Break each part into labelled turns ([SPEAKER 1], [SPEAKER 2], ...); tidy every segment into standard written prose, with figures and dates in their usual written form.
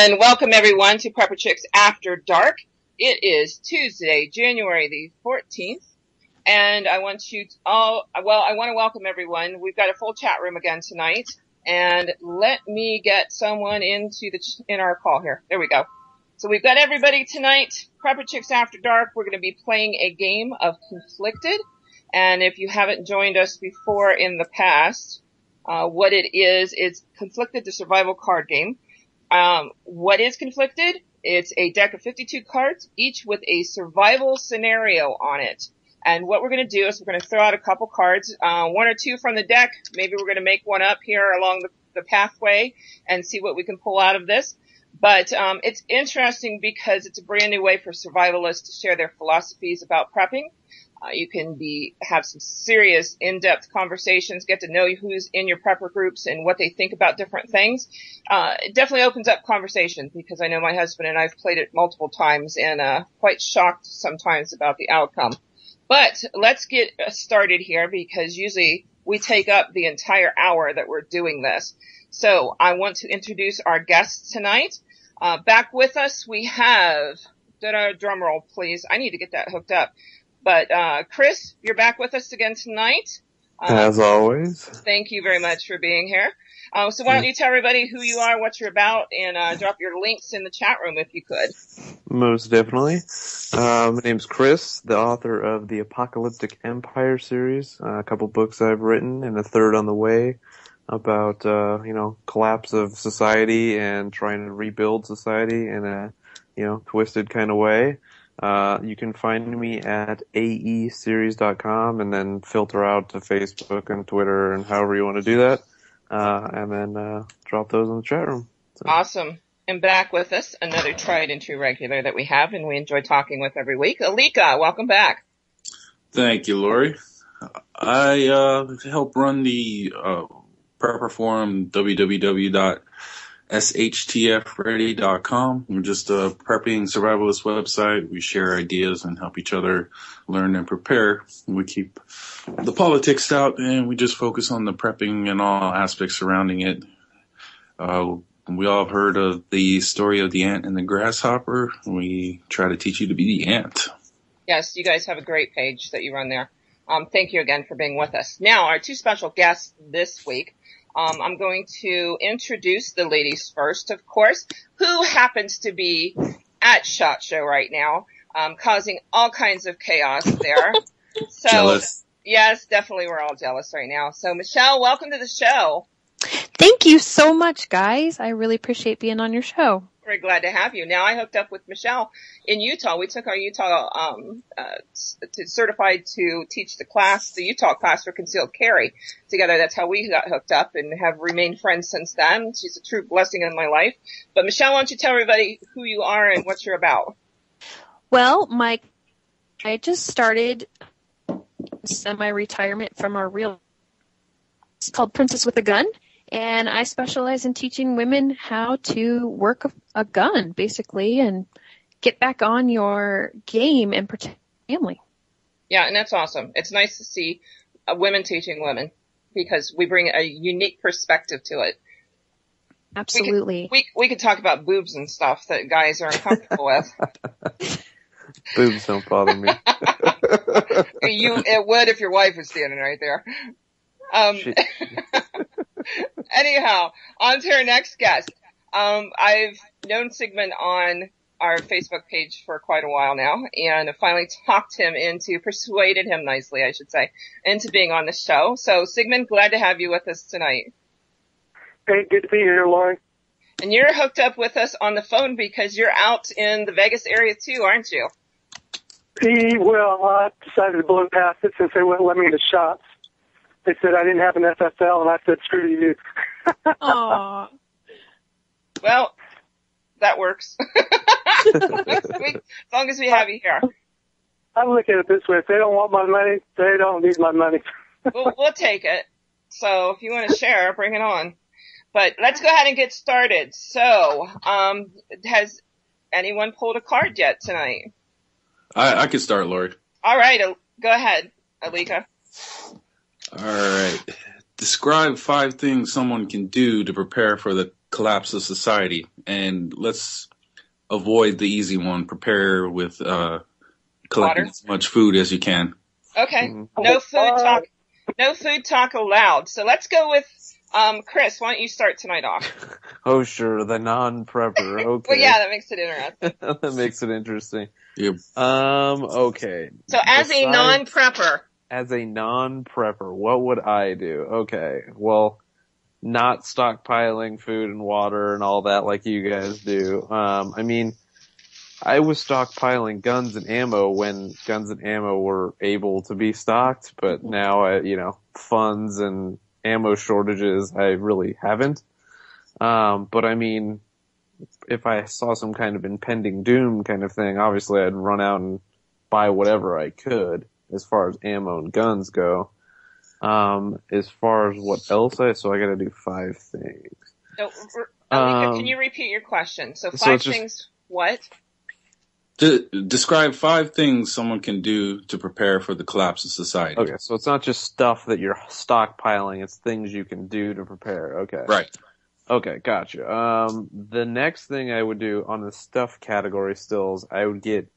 [SPEAKER 1] And welcome everyone to Prepper Chicks After Dark. It is Tuesday, January the 14th. And I want to welcome everyone. We've got a full chat room again tonight. And let me get someone in our call here. There we go. So we've got everybody tonight. Prepper Chicks After Dark. We're going to be playing a game of Conflicted. And if you haven't joined us before in the past, what it is, it's Conflicted, the survival card game. What is Conflicted? It's a deck of 52 cards, each with a survival scenario on it. And what we're going to do is we're going to throw out a couple cards, one or two from the deck. Maybe we're going to make one up here along the pathway and see what we can pull out of this. But it's interesting because it's a brand new way for survivalists to share their philosophies about prepping. You can have some serious in-depth conversations, get to know who's in your prepper groups and what they think about different things. It definitely opens up conversations because I know my husband and I've played it multiple times and quite shocked sometimes about the outcome. But let's get started here because usually we take up the entire hour that we're doing this. So I want to introduce our guests tonight. Back with us we have, drum roll please. I need to get that hooked up. But, Chris, you're back with us again tonight.
[SPEAKER 2] As always.
[SPEAKER 1] Thank you very much for being here. So why don't you tell everybody who you are, what you're about, and drop your links in the chat room if you could.
[SPEAKER 2] Most definitely. My name's Chris, the author of the Apocalyptic Empire series, a couple books I've written, and a third on the way about, collapse of society and trying to rebuild society in a, twisted kind of way. You can find me at aeseries.com and then filter out to Facebook and Twitter and however you want to do that. And then, drop those in the chat room. So.
[SPEAKER 1] Awesome. And back with us, another tried and true regular that we have and we enjoy talking with every week. Alika, welcome back.
[SPEAKER 3] Thank you, Lori. I, help run the, prepper forum, www.shtfready.com. We're just a prepping survivalist website. We share ideas and help each other learn and prepare. We keep the politics out and we just focus on the prepping and all aspects surrounding it. We all have heard of the story of the ant and the grasshopper. We try to teach you to be the ant.
[SPEAKER 1] Yes, you guys have a great page that you run there. Thank you again for being with us. Now, our two special guests this week. I'm going to introduce the ladies first, of course, who happens to be at SHOT Show right now, causing all kinds of chaos there. So,
[SPEAKER 3] jealous.
[SPEAKER 1] Yes, definitely we're all jealous right now. So, Michelle, welcome to the show.
[SPEAKER 4] Thank you so much, guys. I really appreciate being on your show.
[SPEAKER 1] Very glad to have you. Now, I hooked up with Michelle in Utah. We took our Utah certified to teach the Utah class for concealed carry together. That's how we got hooked up and have remained friends since then. She's a true blessing in my life. But Michelle, why don't you tell everybody who you are and what you're about?
[SPEAKER 4] Well, I just started semi-retirement from our real. It's called Princess with a Gun. And I specialize in teaching women how to work a gun, basically, and get back on your game and protect your family.
[SPEAKER 1] Yeah, and that's awesome. It's nice to see women teaching women because we bring a unique perspective to it.
[SPEAKER 4] Absolutely.
[SPEAKER 1] We could talk about boobs and stuff that guys are uncomfortable with.
[SPEAKER 2] Boobs don't bother me.
[SPEAKER 1] It would if your wife was standing right there. Anyhow, on to our next guest. I've known Sigmund on our Facebook page for quite a while now, and finally persuaded him nicely, I should say, into being on the show. So, Sigmund, glad to have you with us tonight.
[SPEAKER 5] Hey, good to be here, Lauren.
[SPEAKER 1] And you're hooked up with us on the phone because you're out in the Vegas area too, aren't you?
[SPEAKER 5] Well, I decided to blow past it since they wouldn't let me into shots. They said I didn't have an FFL, and I said, screw you.
[SPEAKER 4] Aww.
[SPEAKER 1] Well, that works. As long as we have you here.
[SPEAKER 5] I look at it this way. If they don't want my money, they don't need my money.
[SPEAKER 1] We'll take it. So if you want to share, bring it on. But let's go ahead and get started. So, has anyone pulled a card yet tonight?
[SPEAKER 3] I can start, Lori.
[SPEAKER 1] All right. Go ahead, Alika.
[SPEAKER 3] All right. Describe 5 things someone can do to prepare for the collapse of society. And let's avoid the easy one. Prepare with collecting as much food as you can.
[SPEAKER 1] Okay. No food talk. No food talk allowed. So let's go with Chris. Why don't you start tonight off?
[SPEAKER 2] Oh, sure. The non-prepper. Okay.
[SPEAKER 1] Well, yeah, that makes it interesting.
[SPEAKER 2] That makes it interesting.
[SPEAKER 3] Yep.
[SPEAKER 2] Okay.
[SPEAKER 1] So as a non-prepper.
[SPEAKER 2] As a non-prepper, what would I do? Okay. Well, not stockpiling food and water and all that like you guys do. I mean, I was stockpiling guns and ammo when guns and ammo were able to be stocked, but now, funds and ammo shortages, I really haven't. But I mean, if I saw some kind of impending doom kind of thing, obviously I'd run out and buy whatever I could as far as ammo and guns go. As far as what else so I gotta do 5 things.
[SPEAKER 1] No, Alika, can you repeat your question? So 5 things, what?
[SPEAKER 3] Describe 5 things someone can do to prepare for the collapse of society.
[SPEAKER 2] Okay, so it's not just stuff that you're stockpiling, it's things you can do to prepare. Okay.
[SPEAKER 3] Right.
[SPEAKER 2] Okay, gotcha. The next thing I would do on the stuff category stills, I would get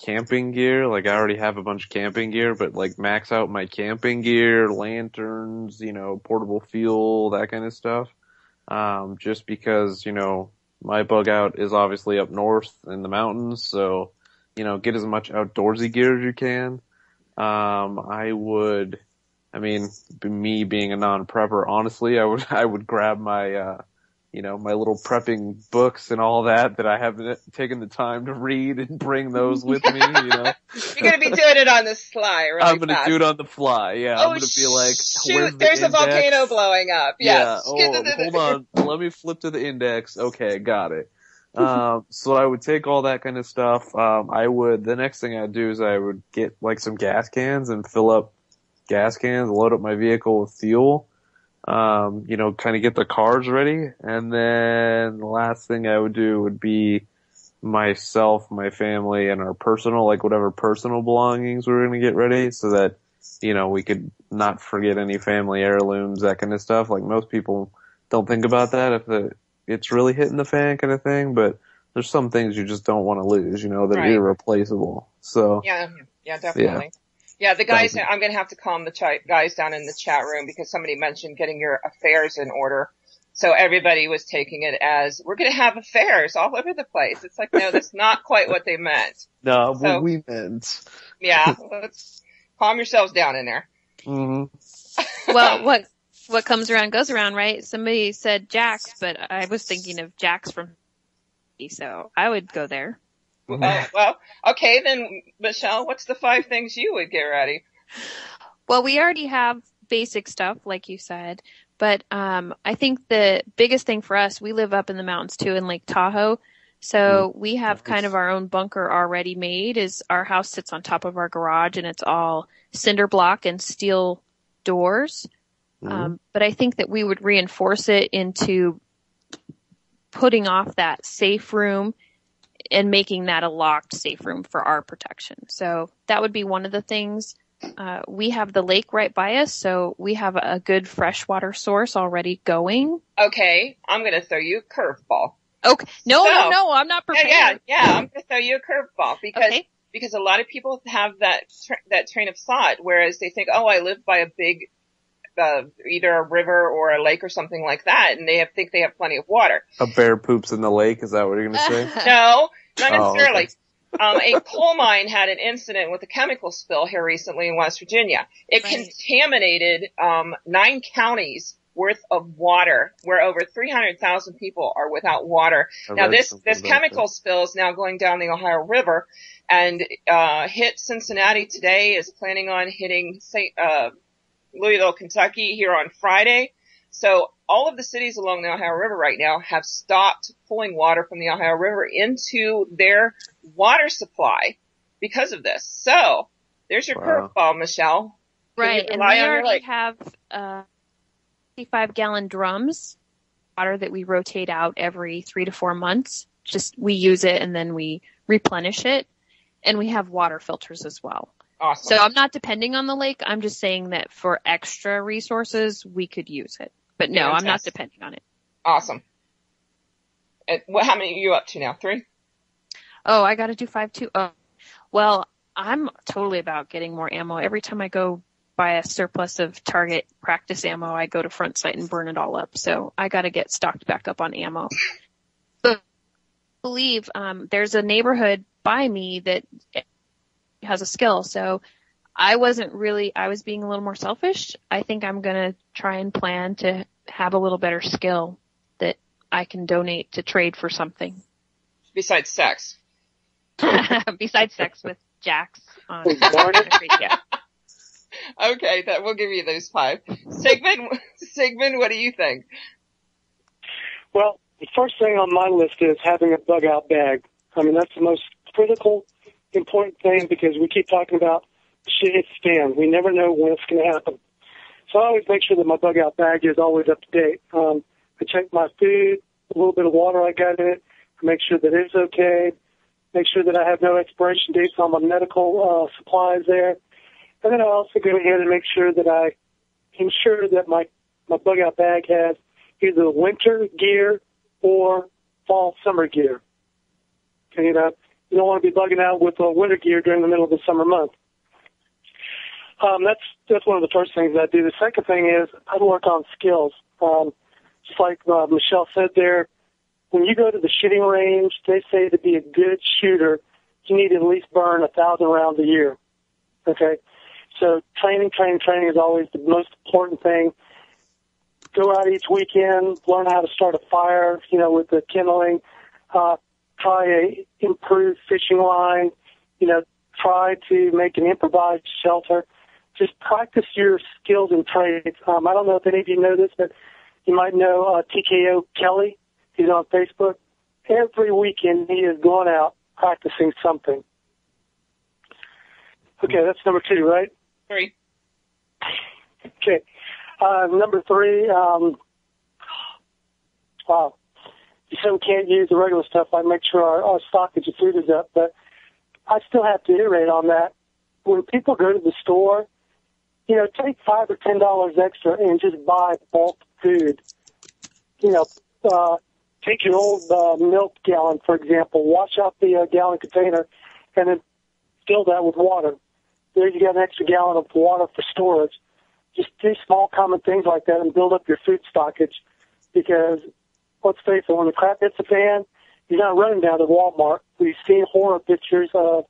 [SPEAKER 2] camping gear. Like, I already have a bunch of camping gear, but like max out my camping gear, lanterns, portable fuel, that kind of stuff. Just because, my bug out is obviously up north in the mountains, so, get as much outdoorsy gear as you can. Me being a non-prepper, honestly, I would grab my, my little prepping books and all that I haven't taken the time to read and bring those with me,
[SPEAKER 1] You're gonna be doing it on the sly, right?
[SPEAKER 2] I'm gonna do it on the fly, yeah.
[SPEAKER 1] Oh,
[SPEAKER 2] I'm gonna be like,
[SPEAKER 1] shoot, there's a volcano blowing up. Yes.
[SPEAKER 2] Yeah, hold on. Let me flip to the index. Okay, got it. So I would take all that kind of stuff. The next thing I'd do is I would get like some gas cans and fill up gas cans, load up my vehicle with fuel. Kind of get the cars ready. And then the last thing I would do would be myself, my family, and our whatever personal belongings we're going to get ready so that, we could not forget any family heirlooms, that kind of stuff. Like, most people don't think about that if it's really hitting the fan kind of thing, but there's some things you just don't want to lose, that are irreplaceable. So.
[SPEAKER 1] Yeah, definitely. Yeah, the guys, I'm going to have to calm the guys down in the chat room because somebody mentioned getting your affairs in order. So everybody was taking it as, we're going to have affairs all over the place. It's like, no, that's not quite what they meant.
[SPEAKER 2] No, what we meant.
[SPEAKER 1] Yeah, let's calm yourselves down in there.
[SPEAKER 2] Mm-hmm.
[SPEAKER 4] Well, what comes around goes around, right? Somebody said Jax, but I was thinking of Jax from, so I would go there.
[SPEAKER 1] Well, okay, then, Michelle, what's the 5 things you would get ready?
[SPEAKER 4] Well, we already have basic stuff, like you said, but I think the biggest thing for us, we live up in the mountains too, in Lake Tahoe, so we have kind of our own bunker already made. Our house sits on top of our garage, and it's all cinder block and steel doors. But I think that we would reinforce it into putting off that safe room and making that a locked safe room for our protection. So that would be one of the things. We have the lake right by us, so we have a good freshwater source already going.
[SPEAKER 1] Okay, I'm going to throw you a curveball.
[SPEAKER 4] Okay, no, I'm not prepared.
[SPEAKER 1] Yeah, I'm going to throw you a curveball because a lot of people have that train of thought, whereas they think, I live by a big, either a river or a lake or something like that, and they think they have plenty of water.
[SPEAKER 2] A bear poops in the lake, is that what you're going to say?
[SPEAKER 1] No, not necessarily. Okay. A coal mine had an incident with a chemical spill here recently in West Virginia. It contaminated 9 counties worth of water, where over 300,000 people are without water. Now this chemical spill is now going down the Ohio River and hit Cincinnati today, is planning on hitting Louisville, Kentucky here on Friday. So all of the cities along the Ohio River right now have stopped pulling water from the Ohio River into their water supply because of this. So there's your curveball, Michelle.
[SPEAKER 4] Right, and we already have 55-gallon drums, water that we rotate out every 3 to 4 months. Just we use it and then we replenish it, and we have water filters as well.
[SPEAKER 1] Awesome.
[SPEAKER 4] So I'm not depending on the lake. I'm just saying that for extra resources, we could use it. But no, I'm not depending on it.
[SPEAKER 1] Awesome. How many are you up to now? 3?
[SPEAKER 4] Oh, I got to do 5 too. Oh, well, I'm totally about getting more ammo. Every time I go buy a surplus of Target practice ammo, I go to Front Sight and burn it all up. So I got to get stocked back up on ammo. But I believe there's a neighborhood by me that has a skill. So I was being a little more selfish. I think I'm going to try and plan to have a little better skill that I can donate to trade for something.
[SPEAKER 1] Besides sex.
[SPEAKER 4] Besides sex with Jax on
[SPEAKER 1] yeah. Okay, that we'll give you those 5. Sigmund, what do you think?
[SPEAKER 5] Well, the first thing on my list is having a bug out bag. I mean, that's the most critical, important thing because we keep talking about shit hits the fan. We never know when it's going to happen. So I always make sure that my bug out bag is always up to date. I check my food, a little bit of water I got in it, make sure that it's okay, make sure that I have no expiration dates on my medical supplies there. And then I also go ahead and make sure that I ensure that my bug out bag has either winter gear or fall summer gear. And, you don't want to be bugging out with winter gear during the middle of the summer month. That's one of the first things I do. The second thing is I work on skills. Just like Michelle said there, when you go to the shooting range, they say to be a good shooter, you need to at least burn 1,000 rounds a year. Okay? So training is always the most important thing. Go out each weekend, learn how to start a fire, with the kindling, try a improved fishing line, try to make an improvised shelter. Just practice your skills and trades. I don't know if any of you know this, but you might know TKO Kelly. He's on Facebook. Every weekend he is going out practicing something. Okay, that's number 2, right?
[SPEAKER 1] 3.
[SPEAKER 5] Okay. Number 3, wow. You said we can't use the regular stuff. I make sure our stockage of food is up, but I still have to iterate on that. When people go to the store, take $5 or $10 extra and just buy bulk food. Take your old milk gallon, for example, wash out the gallon container, and then fill that with water. There you got an extra gallon of water for storage. Just do small common things like that and build up your food stockage because, let's face it, when the crap hits the fan, you're not running down to Walmart. We've seen horror pictures of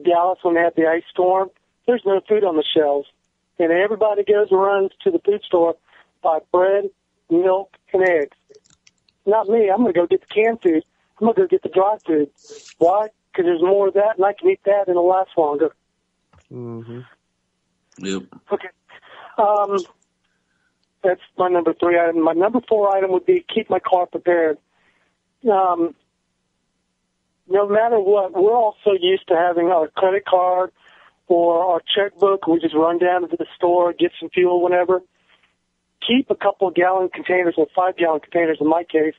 [SPEAKER 5] Dallas when they had the ice storm. There's no food on the shelves. And everybody goes and runs to the food store, buy bread, milk, and eggs. Not me. I'm going to go get the canned food. I'm going to go get the dry food. Why? Because there's more of that, and I can eat that, and it'll last longer.
[SPEAKER 2] Mm-hmm.
[SPEAKER 3] Yep.
[SPEAKER 5] Okay. That's my number 3 item. My number 4 item would be keep my car prepared. No matter what, we're all so used to having our credit card or our checkbook. We just run down to the store, get some fuel, whenever. Keep a couple of gallon containers or 5-gallon containers, in my case,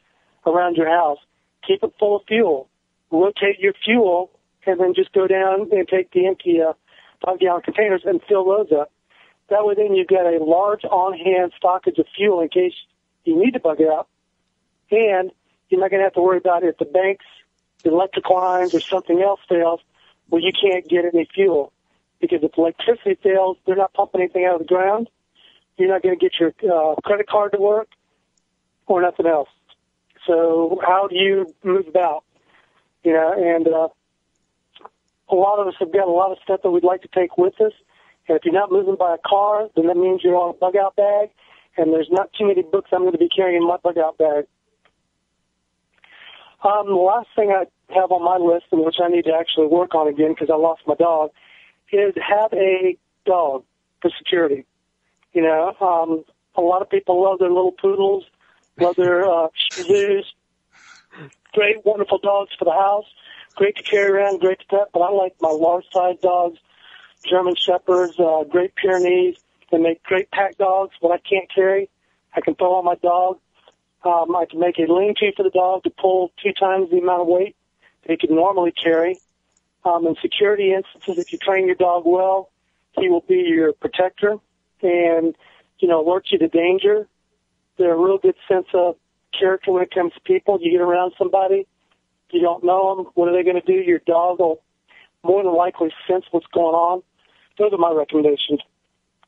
[SPEAKER 5] around your house. Keep it full of fuel. Rotate your fuel, and then just go down and take the empty 5-gallon containers and fill those up. That way then you've got a large on-hand stockage of fuel in case you need to bug it out. And you're not going to have to worry about if the banks, the electric lines, or something else fails, well, you can't get any fuel. Because if electricity fails, they're not pumping anything out of the ground. You're not going to get your credit card to work or nothing else. So how do you move about? And a lot of us have got a lot of stuff that we'd like to take with us. And if you're not moving by a car, then that means you're on a bug-out bag, and there's not too many books I'm going to be carrying in my bug-out bag. The last thing I have on my list, and which I need to actually work on again because I lost my dog, is have a dog for security. A lot of people love their little poodles, love their Shih Tzus. Great, wonderful dogs for the house. Great to carry around, great to pet, but I like my large-sized dogs, German Shepherds, Great Pyrenees. They make great pack dogs. What I can't carry, I can throw on my dog. I can make a lean-to for the dog to pull 2 times the amount of weight they could normally carry. In security instances, if you train your dog well, he will be your protector and, alert you to danger. They're a real good sense of character when it comes to people. You get around somebody, you don't know them, what are they going to do? Your dog will more than likely sense what's going on. Those are my recommendations.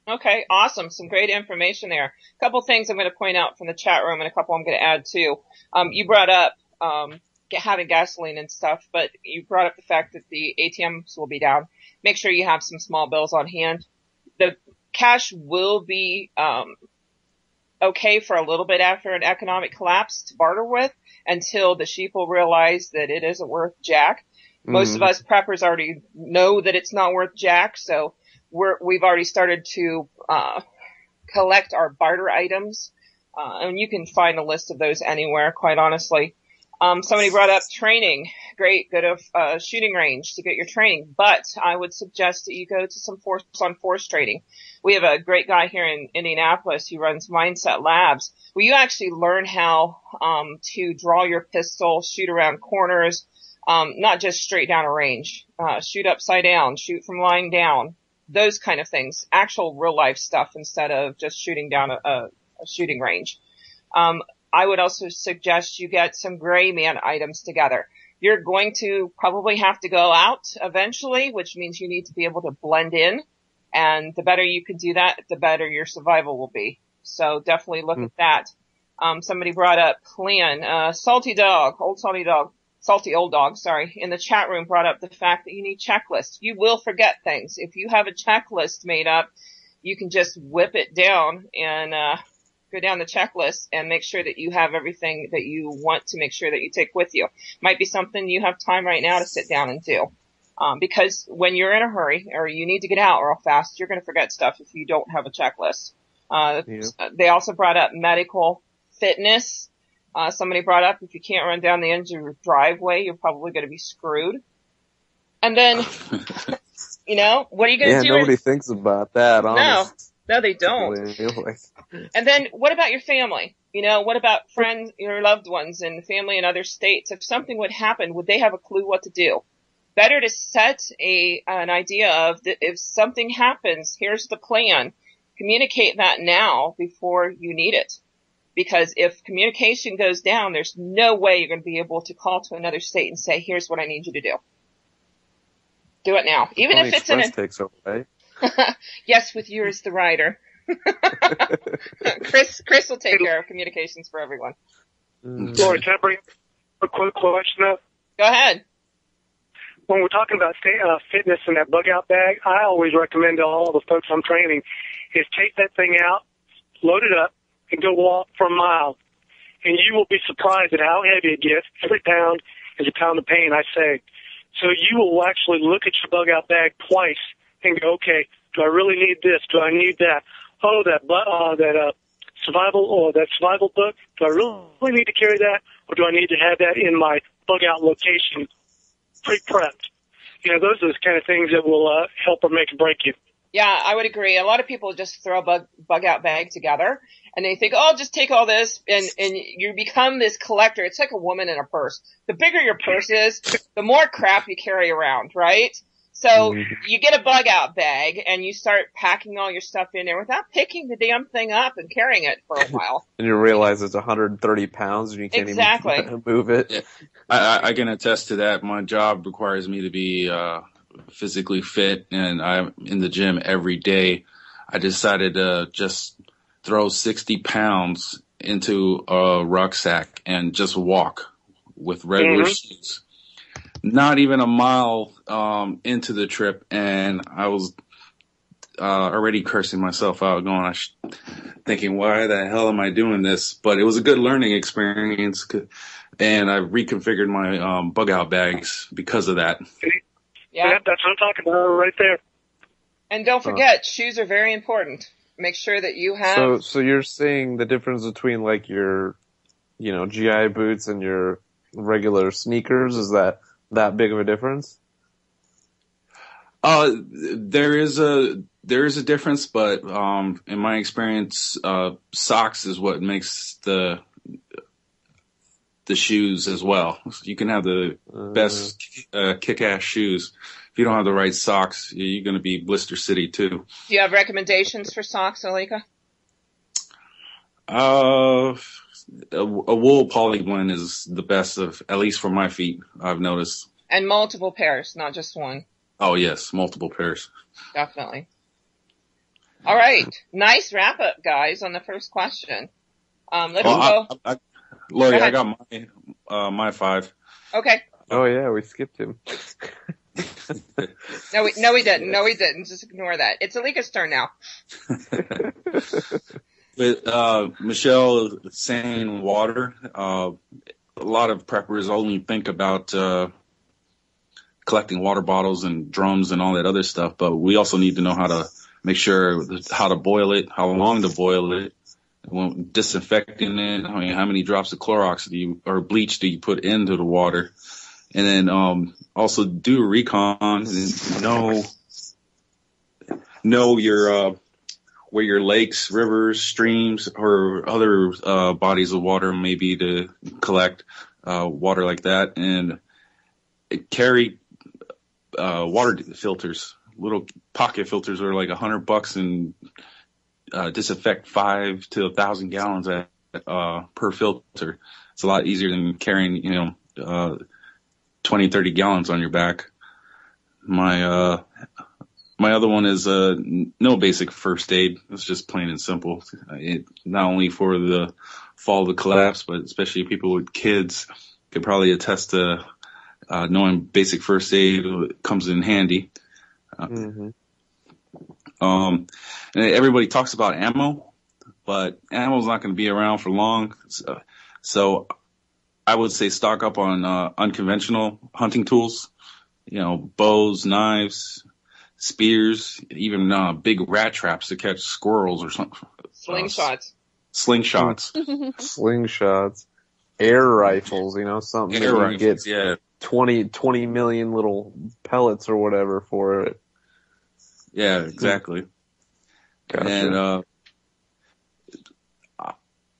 [SPEAKER 1] Okay, awesome. Some great information there. A couple things I'm going to point out from the chat room and a couple I'm going to add too. You brought up having gasoline and stuff, but you brought up the fact that the ATMs will be down. Make sure you have some small bills on hand. The cash will be okay for a little bit after an economic collapse to barter with until the sheep will realize that it isn't worth jack. Most of us preppers already know that it's not worth jack, so we've already started to collect our barter items, and you can find a list of those anywhere, quite honestly. Somebody brought up training. Great, go to shooting range to get your training, but I would suggest that you go to some force-on-force training. We have a great guy here in Indianapolis who runs Mindset Labs, where you actually learn how to draw your pistol, shoot around corners, not just straight down a range, shoot upside down, shoot from lying down, those kind of things, actual real life stuff instead of just shooting down a shooting range. I would also suggest you get some gray man items together. You're going to probably have to go out eventually, which means you need to be able to blend in. And the better you can do that, the better your survival will be. So definitely look at that. Somebody brought up Clan, Salty Old Dog, in the chat room brought up the fact that you need checklists. You will forget things. If you have a checklist made up, you can just whip it down and go down the checklist and make sure that you have everything that you want to make sure that you take with you. Might be something you have time right now to sit down and do. Because when you're in a hurry or you need to get out real fast, you're going to forget stuff if you don't have a checklist. They also brought up medical fitness. Somebody brought up if you can't run down the end of your driveway, you're probably going to be screwed. And then, what are you going to do?
[SPEAKER 2] Yeah, nobody thinks about that, honestly.
[SPEAKER 1] No, they don't. And then what about your family? What about friends, your loved ones and family in other states? If something would happen, would they have a clue what to do? Better to set an idea of if something happens, here's the plan. Communicate that now before you need it. Because if communication goes down, there's no way you're going to be able to call to another state and say, here's what I need you to do. Do it now. Even if it's
[SPEAKER 2] takes over,
[SPEAKER 1] Yes, with you as the rider. Chris will take care of communications for everyone.
[SPEAKER 5] Lori, can I bring a quick question up?
[SPEAKER 1] Go ahead.
[SPEAKER 5] When we're talking about fitness and that bug out bag, I always recommend to all the folks I'm training is take that thing out, load it up, and go walk for a mile. And you will be surprised at how heavy it gets. Every pound is a pound of pain, I say. So you will actually look at your bug out bag twice and go, okay, do I really need this? Do I need that? Oh, that survival book, do I really need to carry that? Or do I need to have that in my bug out location pre-prepped? Those are the kind of things that will help or make or break you.
[SPEAKER 1] Yeah, I would agree. A lot of people just throw a bug out bag together and they think, oh, just take all this and you become this collector. It's like a woman in a purse. The bigger your purse is, the more crap you carry around, right? So you get a bug out bag and you start packing all your stuff in there without picking the damn thing up and carrying it for a while.
[SPEAKER 2] And you realize it's 130 pounds and you can't even move it.
[SPEAKER 3] Yeah. I can attest to that. My job requires me to be physically fit, and I'm in the gym every day. I decided to just throw 60 pounds into a rucksack and just walk with regular shoes. Not even a mile into the trip, and I was already cursing myself out, thinking, why the hell am I doing this? But it was a good learning experience, and I reconfigured my bug out bags because of that.
[SPEAKER 5] Yeah, that's what I'm talking about right there.
[SPEAKER 1] And don't forget, shoes are very important. Make sure that you have...
[SPEAKER 2] So you're saying the difference between like your, GI boots and your regular sneakers, is that big of a difference?
[SPEAKER 3] There is a difference, but in my experience, socks is what makes the shoes as well. You can have the best kick-ass shoes. If you don't have the right socks, you're going to be Blister City too.
[SPEAKER 1] Do you have recommendations for socks, Alika?
[SPEAKER 3] a wool poly blend is the best of, at least for my feet, I've noticed.
[SPEAKER 1] And multiple pairs, not just one.
[SPEAKER 3] Oh yes, multiple pairs.
[SPEAKER 1] Definitely. All right. Nice wrap up, guys, on the first question. Let's go.
[SPEAKER 3] Lori, I got my 5.
[SPEAKER 1] Okay.
[SPEAKER 2] Oh yeah, we skipped him.
[SPEAKER 1] No, we didn't. No, we didn't. Just ignore that. It's Alika's turn now.
[SPEAKER 3] With Michelle saying water, a lot of preppers only think about collecting water bottles and drums and all that other stuff, but we also need to know how to make sure how to boil it, how long to boil it, when disinfecting it, how many drops of Clorox or bleach do you put into the water, and then also do recon and know your where your lakes, rivers, streams, or other bodies of water may be to collect water like that, and carry water filters. Little pocket filters are like $100 and disinfect 5 to 1,000 gallons per filter. It's a lot easier than carrying 20, 30 gallons on your back. My other one is no basic first aid. It's just plain and simple. Not only for the fall of the collapse, but especially people with kids could probably attest to knowing basic first aid comes in handy. And everybody talks about ammo, but ammo's not going to be around for long. So I would say stock up on unconventional hunting tools, bows, knives, spears, even big rat traps to catch squirrels or something.
[SPEAKER 1] Slingshots.
[SPEAKER 2] Slingshots. Air rifles, something that you get 20 million little pellets or whatever for it.
[SPEAKER 3] Yeah, exactly.
[SPEAKER 2] Gotcha.
[SPEAKER 3] And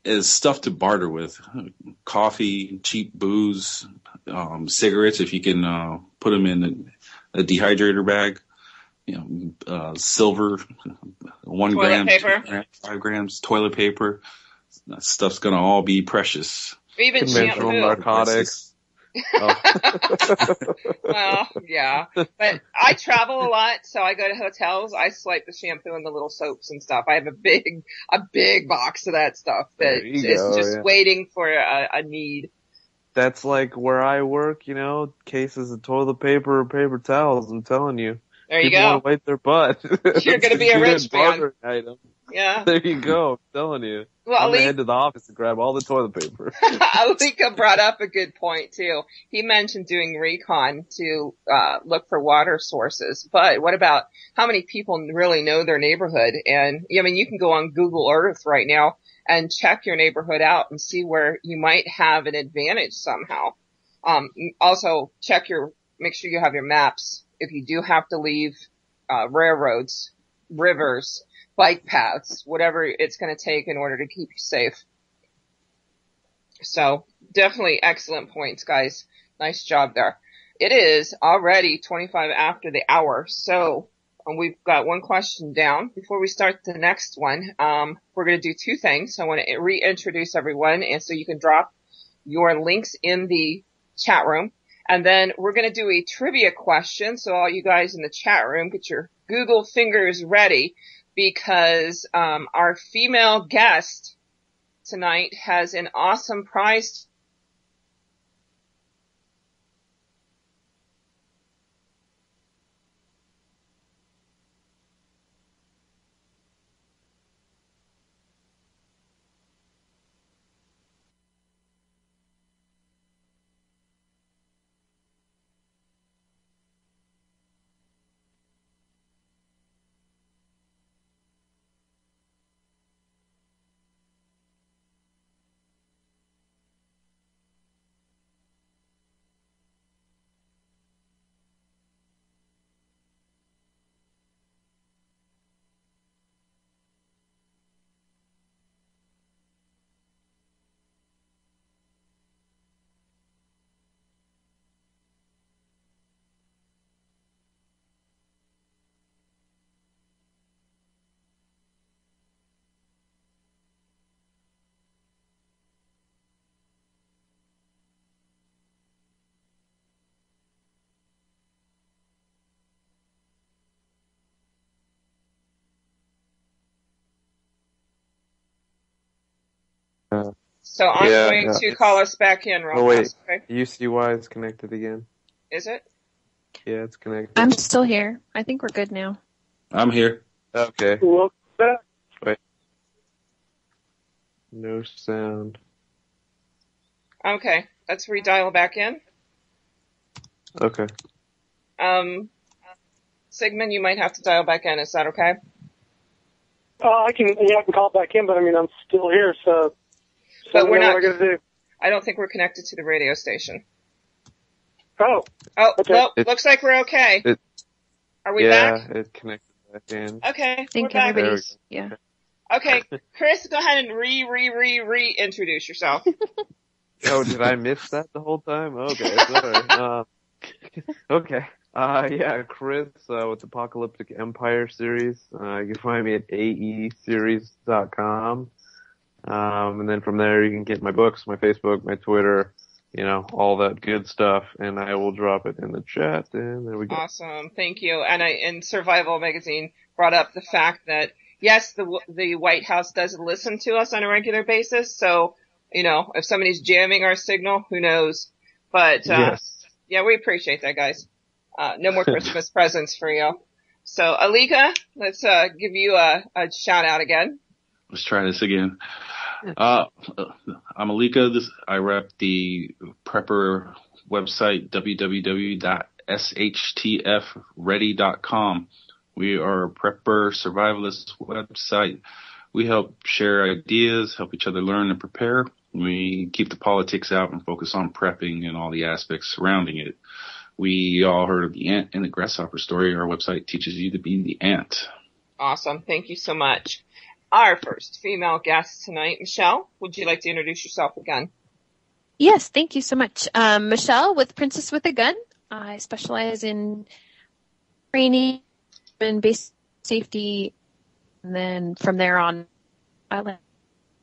[SPEAKER 3] is stuff to barter with. Coffee, cheap booze, cigarettes if you can put them in a dehydrator bag. Silver, 1 gram,
[SPEAKER 1] paper.
[SPEAKER 3] 2 grams, 5 grams, toilet paper. That stuff's gonna all be precious.
[SPEAKER 1] Even
[SPEAKER 2] conventional
[SPEAKER 1] shampoo.
[SPEAKER 2] narcotics.
[SPEAKER 1] Well, yeah, but I travel a lot, so I go to hotels. I swipe the shampoo and the little soaps and stuff. I have a big box of that stuff that is just waiting for a need.
[SPEAKER 2] That's like where I work, cases of toilet paper or paper towels. I'm telling you.
[SPEAKER 1] There you
[SPEAKER 2] People
[SPEAKER 1] go.
[SPEAKER 2] want to wipe their butt.
[SPEAKER 1] You're going to be a rich man.
[SPEAKER 2] Item.
[SPEAKER 1] Yeah.
[SPEAKER 2] There you go. I'm telling you.
[SPEAKER 1] Well,
[SPEAKER 2] I'm going to head to the office and grab all the toilet paper.
[SPEAKER 1] Alika brought up a good point too. He mentioned doing recon to look for water sources. But what about how many people really know their neighborhood? And you can go on Google Earth right now and check your neighborhood out and see where you might have an advantage somehow. Also make sure you have your maps if you do have to leave railroads, rivers, bike paths, whatever it's going to take in order to keep you safe. So definitely excellent points, guys. Nice job there. It is already 25 after the hour. So we've got one question down. Before we start the next one, we're going to do 2 things. I want to reintroduce everyone, and so you can drop your links in the chat room. And then we're going to do a trivia question. So all you guys in the chat room, get your Google fingers ready, because our female guest tonight has an awesome prize. So I'm going to call us back in, Rob.
[SPEAKER 2] Oh, wait.
[SPEAKER 1] Okay?
[SPEAKER 2] UCY is connected again.
[SPEAKER 1] Is it?
[SPEAKER 2] Yeah, it's connected.
[SPEAKER 4] I'm still here. I think we're good now.
[SPEAKER 3] I'm here.
[SPEAKER 2] Okay.
[SPEAKER 5] Welcome back.
[SPEAKER 2] Wait. No sound.
[SPEAKER 1] Okay. Let's redial back in.
[SPEAKER 2] Okay.
[SPEAKER 1] Sigmund, you might have to dial back in. Is that okay?
[SPEAKER 5] I can call back in, but I mean, I'm still here, so.
[SPEAKER 1] But we're not.
[SPEAKER 5] What I gotta do.
[SPEAKER 1] I don't think we're connected to the radio station.
[SPEAKER 5] Oh.
[SPEAKER 1] Oh,
[SPEAKER 5] Okay.
[SPEAKER 1] well, looks like we're okay. Are we back?
[SPEAKER 2] Yeah, it connected back in.
[SPEAKER 1] Okay,
[SPEAKER 4] I think
[SPEAKER 1] we're back.
[SPEAKER 4] everybody's, yeah.
[SPEAKER 1] Okay, Chris, go ahead and reintroduce yourself.
[SPEAKER 2] Oh, did I miss that the whole time? Okay, sorry. Okay. Yeah, Chris, with the Apocalyptic Empire series. You can find me at aeseries.com. And then from there you can get my books, my Facebook, my Twitter, all that good stuff, and I will drop it in the chat, and there we go.
[SPEAKER 1] Awesome. Thank you. And Survival Magazine brought up the fact that, yes, the White House does listen to us on a regular basis, so, if somebody's jamming our signal, who knows? But,
[SPEAKER 2] yes.
[SPEAKER 1] Yeah, we appreciate that, guys. No more Christmas presents for you. So, Alika, let's, give you a shout out again.
[SPEAKER 3] Let's try this again. I'm Alika. I rep the Prepper website, www.shtfready.com. We are a Prepper survivalist website. We help share ideas, help each other learn and prepare. We keep the politics out and focus on prepping and all the aspects surrounding it. We all heard of the ant and the grasshopper story. Our website teaches you to be the ant.
[SPEAKER 1] Awesome. Thank you so much. Our first female guest tonight, Michelle, would you like to introduce yourself again?
[SPEAKER 4] Yes, thank you so much. Michelle with Princess with a Gun. I specialize in training and basic safety, and then from there on, I let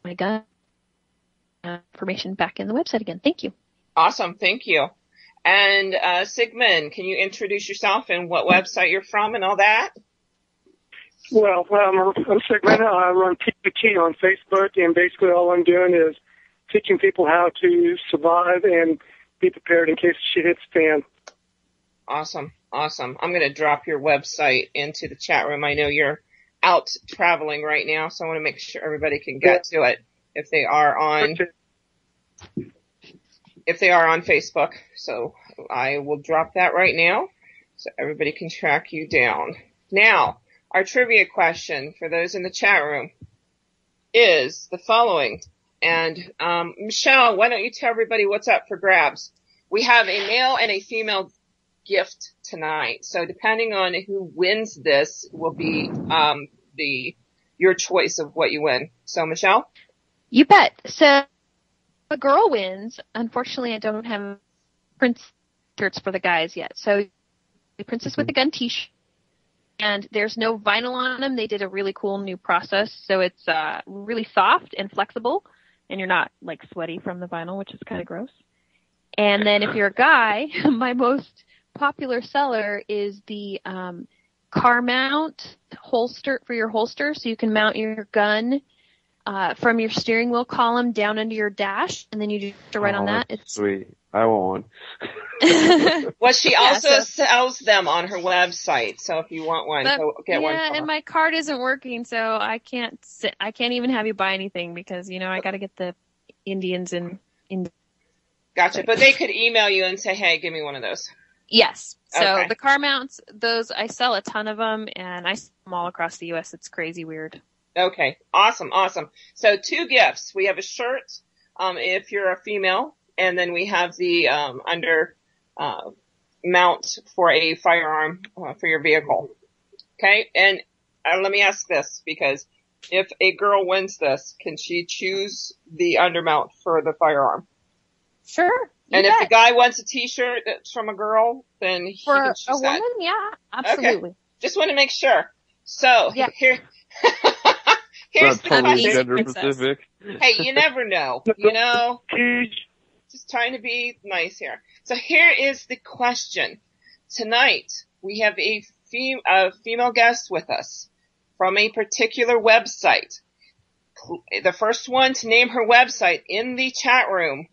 [SPEAKER 4] my gun information back in the website again. Thank you.
[SPEAKER 1] Awesome. Thank you. And Sigmund, can you introduce yourself and what website you're from and all that?
[SPEAKER 5] Well, I'm Sigmund. I run PPT on Facebook, and basically all I'm doing is teaching people how to survive and be prepared in case shit hits the fan.
[SPEAKER 1] Awesome. Awesome. I'm going to drop your website into the chat room. I know you're out traveling right now, so I want to make sure everybody can get to it if they are on Facebook. So I will drop that right now so everybody can track you down. Now, our trivia question for those in the chat room is the following. And Michelle, why don't you tell everybody what's up for grabs? We have a male and a female gift tonight. So depending on who wins this will be your choice of what you win. So Michelle?
[SPEAKER 4] You bet. So a girl wins. Unfortunately, I don't have Prince shirts for the guys yet. So the Princess with a Gun t-shirt. And there's no vinyl on them. They did a really cool new process. So it's really soft and flexible. And you're not like sweaty from the vinyl, which is kind of gross. And then if you're a guy, my most popular seller is the car mount holster for your holster. So you can mount your gun from your steering wheel column down into your dash. And then you just have to write on that. It's
[SPEAKER 2] sweet. I want one.
[SPEAKER 1] Well, she also sells them on her website. So if you want one, go get one.
[SPEAKER 4] Yeah, and my card isn't working, so I can't even have you buy anything because, I got to get the Indians in.
[SPEAKER 1] Gotcha. But they could email you and say, hey, give me one of those.
[SPEAKER 4] Yes. So
[SPEAKER 1] Okay.
[SPEAKER 4] the car mounts, those, I sell a ton of them, and I sell them all across the U.S. It's crazy weird.
[SPEAKER 1] Okay. Awesome. So 2 gifts. We have a shirt, if you're a female, and then we have the mount for a firearm for your vehicle. Okay? And let me ask this, because if a girl wins this, can she choose the undermount for the firearm?
[SPEAKER 4] Sure.
[SPEAKER 1] And if the guy wants a t-shirt that's from a girl, then he
[SPEAKER 4] for
[SPEAKER 1] can choose
[SPEAKER 4] a woman,
[SPEAKER 1] that.
[SPEAKER 4] yeah, absolutely.
[SPEAKER 1] Okay. Just want to make sure. So, here's
[SPEAKER 2] Not
[SPEAKER 1] the
[SPEAKER 2] totally
[SPEAKER 1] question.
[SPEAKER 2] gender specific.
[SPEAKER 1] Hey, you never know, Just trying to be nice here. So here is the question. Tonight, we have a female guest with us from a particular website the first one to name her website in the chat room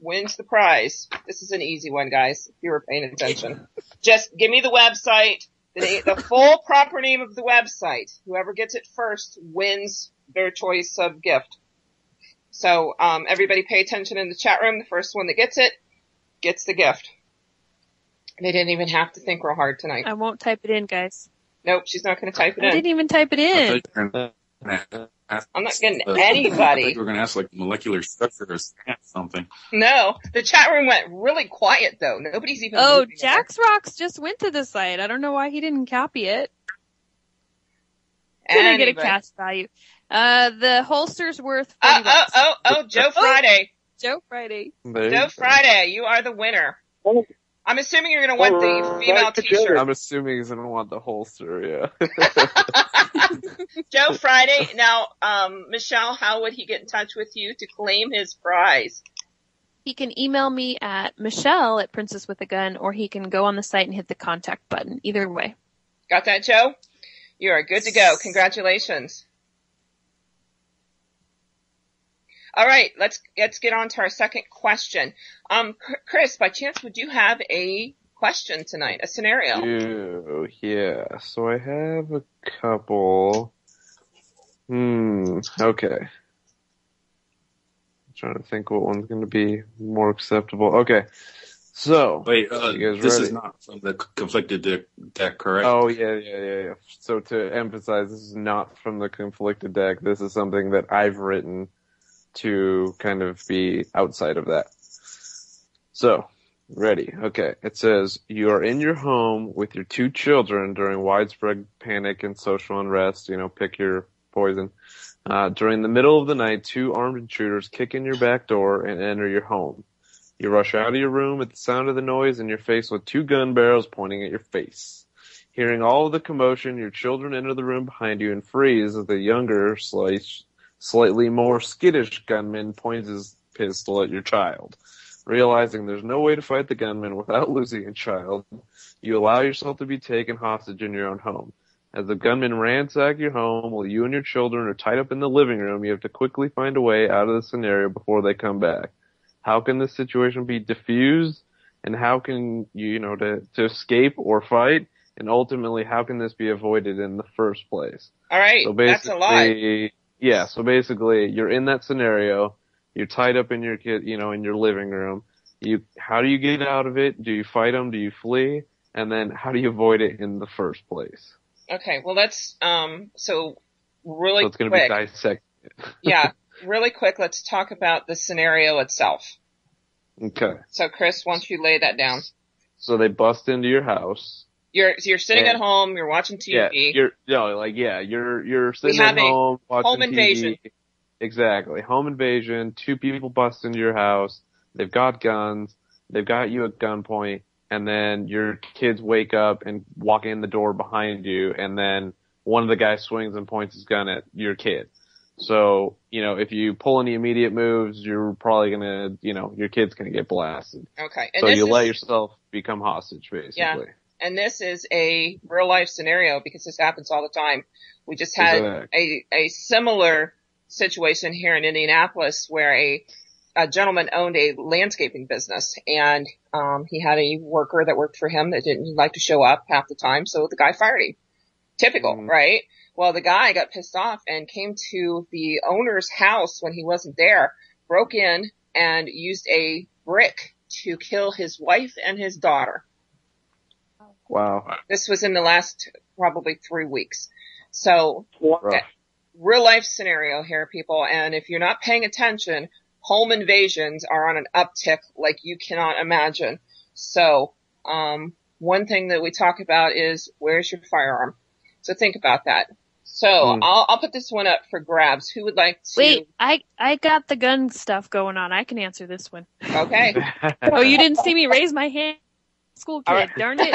[SPEAKER 1] wins the prize. This is an easy one, guys, if you were paying attention. Just give me the website, the full proper name of the website. Whoever gets it first wins their choice of gift. So, everybody pay attention in the chat room. The first one that gets it gets the gift. They didn't even have to think real hard tonight.
[SPEAKER 4] I won't type it in, guys.
[SPEAKER 1] Nope, she's not going to type it
[SPEAKER 4] I
[SPEAKER 1] in.
[SPEAKER 4] didn't even type it in.
[SPEAKER 1] I'm not getting anybody.
[SPEAKER 3] I think we're going to ask like molecular structure or something.
[SPEAKER 1] No, the chat room went really quiet though. Nobody's even.
[SPEAKER 4] Oh,
[SPEAKER 1] moving
[SPEAKER 4] Jack's Rocks just went to the site. I don't know why he didn't copy it.
[SPEAKER 1] there.
[SPEAKER 4] Did I get a
[SPEAKER 1] Anybody.
[SPEAKER 4] cash value? The holster's worth $40.
[SPEAKER 1] Joe Friday.
[SPEAKER 4] Joe Friday.
[SPEAKER 2] There you
[SPEAKER 1] Joe
[SPEAKER 2] go.
[SPEAKER 1] Friday, you are the winner. I'm assuming you're going to want the female
[SPEAKER 5] Right,
[SPEAKER 1] t-shirt.
[SPEAKER 2] I'm assuming he's gonna want the holster, yeah.
[SPEAKER 1] Joe Friday. Now, Michelle, how would he get in touch with you to claim his prize?
[SPEAKER 4] He can email me at Michelle@PrincessWithAGun, or he can go on the site and hit the contact button. Either way.
[SPEAKER 1] Got that, Joe? You are good to go. Congratulations. All right, let's get on to our second question. Chris, by chance, would you have a question tonight, a scenario?
[SPEAKER 2] Yeah. So I have a couple. Okay. I'm trying to think what one's going to be more acceptable. Okay. So.
[SPEAKER 3] Wait,
[SPEAKER 2] you guys
[SPEAKER 3] this
[SPEAKER 2] ready?
[SPEAKER 3] is not from the conflicted deck, correct?
[SPEAKER 2] Oh, yeah. So to emphasize, this is not from the conflicted deck. This is something that I've written to kind of be outside of that. So, ready. Okay. It says, you are in your home with your 2 children during widespread panic and social unrest. Pick your poison. During the middle of the night, 2 armed intruders kick in your back door and enter your home. You rush out of your room at the sound of the noise and you're faced with 2 gun barrels pointing at your face. Hearing all of the commotion, your children enter the room behind you and freeze as the younger, slightly more skittish gunman points his pistol at your child. Realizing there's no way to fight the gunman without losing a child, you allow yourself to be taken hostage in your own home. As the gunmen ransack your home while you and your children are tied up in the living room, you have to quickly find a way out of the scenario before they come back. How can this situation be diffused? And how can you, to escape or fight? And ultimately, how can this be avoided in the first place?
[SPEAKER 1] All right,
[SPEAKER 2] So
[SPEAKER 1] that's a lot.
[SPEAKER 2] Yeah, so basically, you're in that scenario, you're tied up in your in your living room. How do you get out of it? Do you fight them? Do you flee? And then how do you avoid it in the first place?
[SPEAKER 1] Okay, well let's, really
[SPEAKER 2] So it's going to
[SPEAKER 1] quick.
[SPEAKER 2] be dissected.
[SPEAKER 1] Yeah, really quick, let's talk about the scenario itself.
[SPEAKER 2] Okay.
[SPEAKER 1] So Chris, why don't you lay that down?
[SPEAKER 2] So they bust into your house.
[SPEAKER 1] You're sitting
[SPEAKER 2] Yeah.
[SPEAKER 1] at home, you're watching TV.
[SPEAKER 2] You're sitting
[SPEAKER 1] have
[SPEAKER 2] at
[SPEAKER 1] a
[SPEAKER 2] home watching
[SPEAKER 1] home invasion.
[SPEAKER 2] TV. Exactly. Home invasion. 2 people bust into your house. They've got guns. They've got you at gunpoint. And then your kids wake up and walk in the door behind you. And then one of the guys swings and points his gun at your kid. So, if you pull any immediate moves, you're probably gonna, your kid's gonna get blasted.
[SPEAKER 1] Okay. And
[SPEAKER 2] So
[SPEAKER 1] this
[SPEAKER 2] you
[SPEAKER 1] is,
[SPEAKER 2] let yourself become hostage, basically.
[SPEAKER 1] Yeah. and this is a real life scenario because this happens all the time. We just had
[SPEAKER 2] Exactly.
[SPEAKER 1] a similar situation here in Indianapolis where a gentleman owned a landscaping business and, he had a worker that worked for him that didn't like to show up half the time. So the guy fired him. Typical,
[SPEAKER 2] Mhm.
[SPEAKER 1] right? Well, the guy got pissed off and came to the owner's house when he wasn't there, broke in and used a brick to kill his wife and his daughter.
[SPEAKER 2] Wow.
[SPEAKER 1] This was in the last probably 3 weeks. So
[SPEAKER 2] Rough.
[SPEAKER 1] real life scenario here, people. And if you're not paying attention, home invasions are on an uptick like you cannot imagine. So, one thing that we talk about is where's your firearm? So think about that. So I'll put this one up for grabs. Who would like to?
[SPEAKER 4] Wait, I got the gun stuff going on. I can answer this one.
[SPEAKER 1] Okay.
[SPEAKER 4] Oh, you didn't see me raise my hand? School kid,
[SPEAKER 1] All right.
[SPEAKER 4] darn it.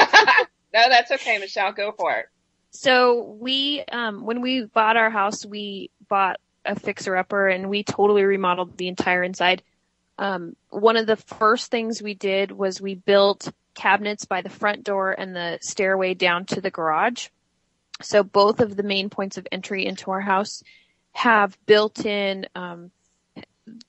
[SPEAKER 1] No, that's okay, Michelle. Go for it.
[SPEAKER 4] So we, when we bought our house, we bought a fixer-upper and we totally remodeled the entire inside. One of the first things we did was we built cabinets by the front door and the stairway down to the garage. So both of the main points of entry into our house have built-in,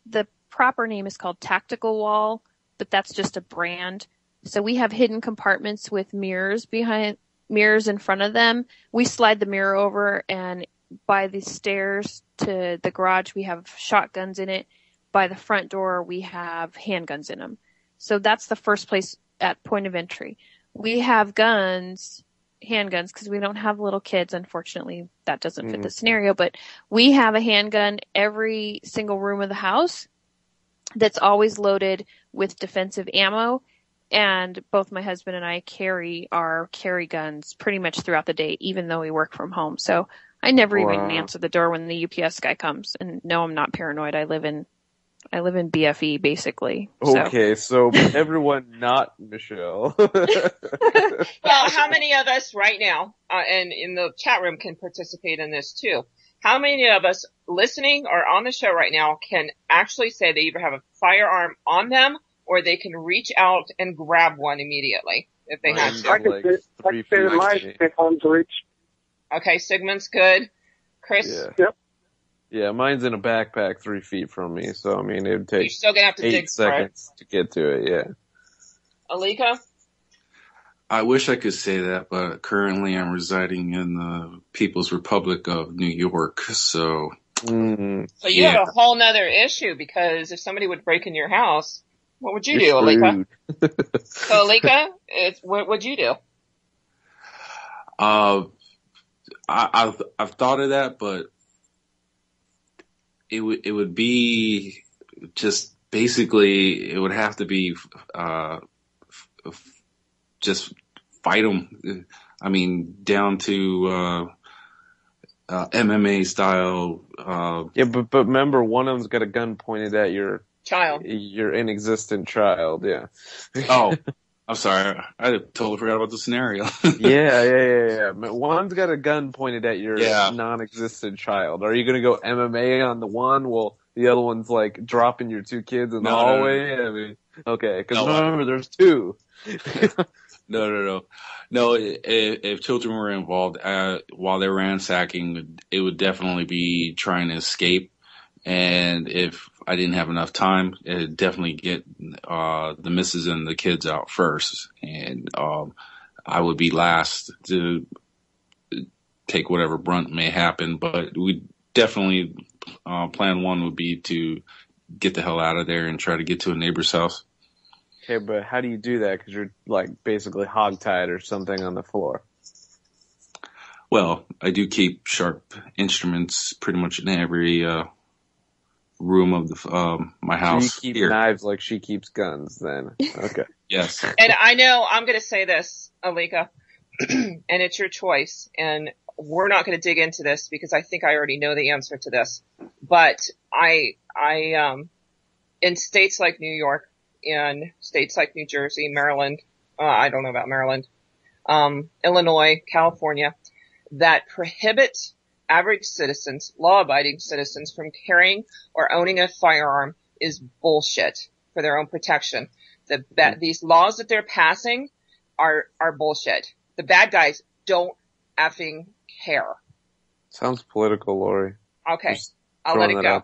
[SPEAKER 4] the proper name is called Tactical Wall, but that's just a brand. So we have hidden compartments with mirrors in front of them. We slide the mirror over, and by the stairs to the garage, we have shotguns in it. By the front door, we have handguns in them. So that's the first place at point of entry. We have handguns, because we don't have little kids. Unfortunately, that doesn't fit the scenario, but we have a handgun every single room of the house that's always loaded with defensive ammo. And both my husband and I carry guns pretty much throughout the day, even though we work from home. So I never even answer the door when the UPS guy comes. And no, I'm not paranoid. I live in BFE, basically.
[SPEAKER 2] Okay, so everyone not Michelle.
[SPEAKER 1] Well, how many of us right now, and in the chat room can participate in this too, how many of us listening or on the show right now can actually say they either have a firearm on them or they can reach out and grab one immediately if they have to?
[SPEAKER 5] I can say that mine's arm's reach.
[SPEAKER 1] Okay, Sigmund's good. Chris?
[SPEAKER 2] Yeah.
[SPEAKER 5] Yep.
[SPEAKER 2] Yeah, mine's in a backpack 3 feet from me, so I mean it would
[SPEAKER 1] You're
[SPEAKER 2] take
[SPEAKER 1] still gonna have to
[SPEAKER 2] 8
[SPEAKER 1] dig for it.
[SPEAKER 2] seconds to get to it. Yeah.
[SPEAKER 1] Alika?
[SPEAKER 3] I wish I could say that, but currently I'm residing in the People's Republic of New York, so.
[SPEAKER 1] So you
[SPEAKER 3] Yeah.
[SPEAKER 1] have a whole nother issue, because if somebody would break in your house, what would you do, Alika? So Alika, what would you do?
[SPEAKER 3] I've thought of that, but it would be just basically, it would have to be, just fight them. I mean, down to, MMA style,
[SPEAKER 2] Yeah, but remember, one of them's got a gun pointed at your inexistent child. Yeah.
[SPEAKER 3] oh, I'm sorry. I totally forgot about the scenario.
[SPEAKER 2] Yeah. One's got a gun pointed at your non-existent child. Are you gonna go MMA on the one while the other one's like dropping your 2 kids in the hallway? I mean, okay, because remember, there's 2.
[SPEAKER 3] No. If children were involved, while they were ransacking, it would definitely be trying to escape. And if I didn't have enough time, it'd definitely get, the missus and the kids out first. And, I would be last to take whatever brunt may happen. But we definitely, plan one would be to get the hell out of there and try to get to a neighbor's house.
[SPEAKER 2] Okay, but how do you do that? Because you're like basically hogtied or something on the floor.
[SPEAKER 3] Well, I do keep sharp instruments pretty much in every room of the my house.
[SPEAKER 2] So you keep
[SPEAKER 3] here.
[SPEAKER 2] knives like she keeps guns, then. Okay.
[SPEAKER 3] Yes.
[SPEAKER 1] And I know I'm going to say this, Alika, and it's your choice. And we're not going to dig into this because I think I already know the answer to this. But in states like New York, in states like New Jersey, Maryland, I don't know about Maryland, Illinois, California, that prohibit average citizens, law-abiding citizens, from carrying or owning a firearm is bullshit for their own protection. These laws that they're passing are bullshit. The bad guys don't effing care.
[SPEAKER 2] Sounds political, Lori.
[SPEAKER 1] Okay. I'll let it go.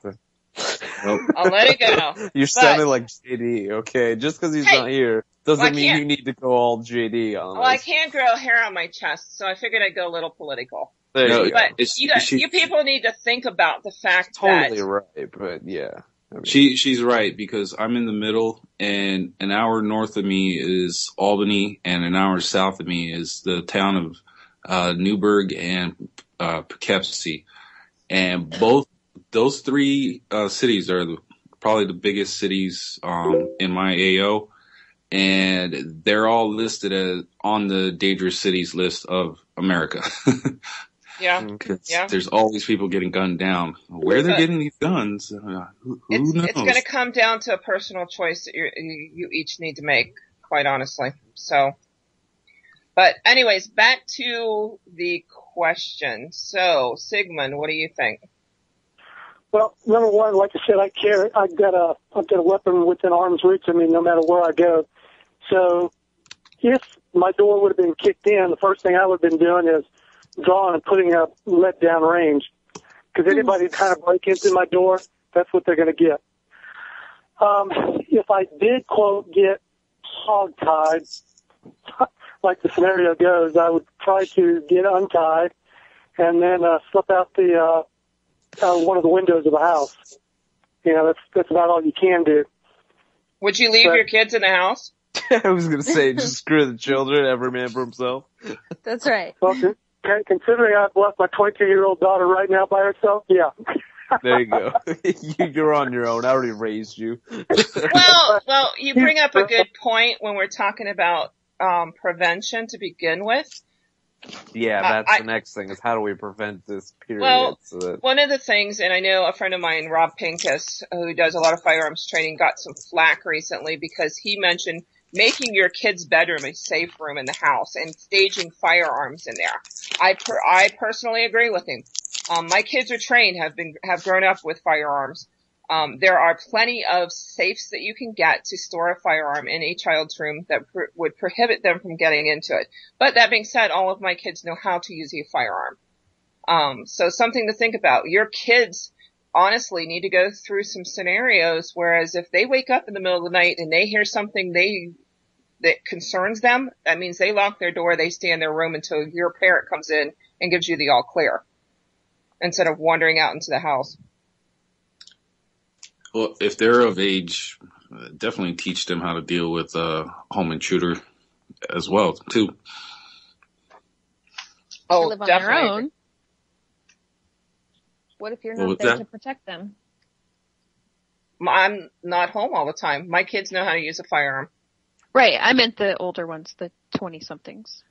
[SPEAKER 3] Nope.
[SPEAKER 1] I'll let it go.
[SPEAKER 2] You're sounding like JD, okay? Just because he's not here doesn't mean you need to go all JD on
[SPEAKER 1] Well, I can't grow hair on my chest, so I figured I'd go a little political.
[SPEAKER 2] There you go.
[SPEAKER 1] But you people need to think about the fact that...
[SPEAKER 2] Totally right, but yeah. I mean,
[SPEAKER 3] She's right, because I'm in the middle, and an hour north of me is Albany, and an hour south of me is the town of Newburgh and Poughkeepsie. And both those 3 cities are probably the biggest cities in my AO, and they're all listed on the dangerous cities list of America.
[SPEAKER 1] Yeah.
[SPEAKER 3] There's always people getting gunned down. Where they're getting these guns, who knows?
[SPEAKER 1] It's going to come down to a personal choice that you each need to make, quite honestly. So, but anyways, back to the question. So, Sigmund, what do you think?
[SPEAKER 5] Well, number one, like I said, I've got a weapon within arm's reach of me no matter where I go. So if my door would have been kicked in, the first thing I would have been doing is drawing and putting a lead down range. Because anybody kind of break into my door, that's what they're going to get. If I did, quote, get hog-tied, like the scenario goes, I would try to get untied and then slip out the one of the windows of the house. You know, that's about all you can do.
[SPEAKER 1] Would you leave your kids in the house?
[SPEAKER 2] I was going to say, just screw the children, every man for himself.
[SPEAKER 4] That's right.
[SPEAKER 5] Well, considering I've left my 22-year-old daughter right now by herself, yeah.
[SPEAKER 2] There you go. You're on your own. I already raised you.
[SPEAKER 1] Well, you bring up a good point when we're talking about prevention to begin with.
[SPEAKER 2] Yeah, that's the next thing, is how do we prevent this period?
[SPEAKER 1] Well,
[SPEAKER 2] so that...
[SPEAKER 1] one of the things, and I know a friend of mine, Rob Pincus, who does a lot of firearms training, got some flack recently because he mentioned making your kid's bedroom a safe room in the house and staging firearms in there. I personally agree with him. My kids are trained, have grown up with firearms. There are plenty of safes that you can get to store a firearm in a child's room that would prohibit them from getting into it. But that being said, all of my kids know how to use a firearm. So something to think about. Your kids honestly need to go through some scenarios, whereas if they wake up in the middle of the night and they hear something that concerns them, that means they lock their door, they stay in their room until your parent comes in and gives you the all clear, instead of wandering out into the house.
[SPEAKER 3] Well, if they're of age, definitely teach them how to deal with a home intruder as well, too.
[SPEAKER 1] Oh,
[SPEAKER 4] they live on
[SPEAKER 1] definitely.
[SPEAKER 4] their own. What if you're not there to protect them?
[SPEAKER 1] I'm not home all the time. My kids know how to use a firearm.
[SPEAKER 4] Right, I meant the older ones, the 20-somethings.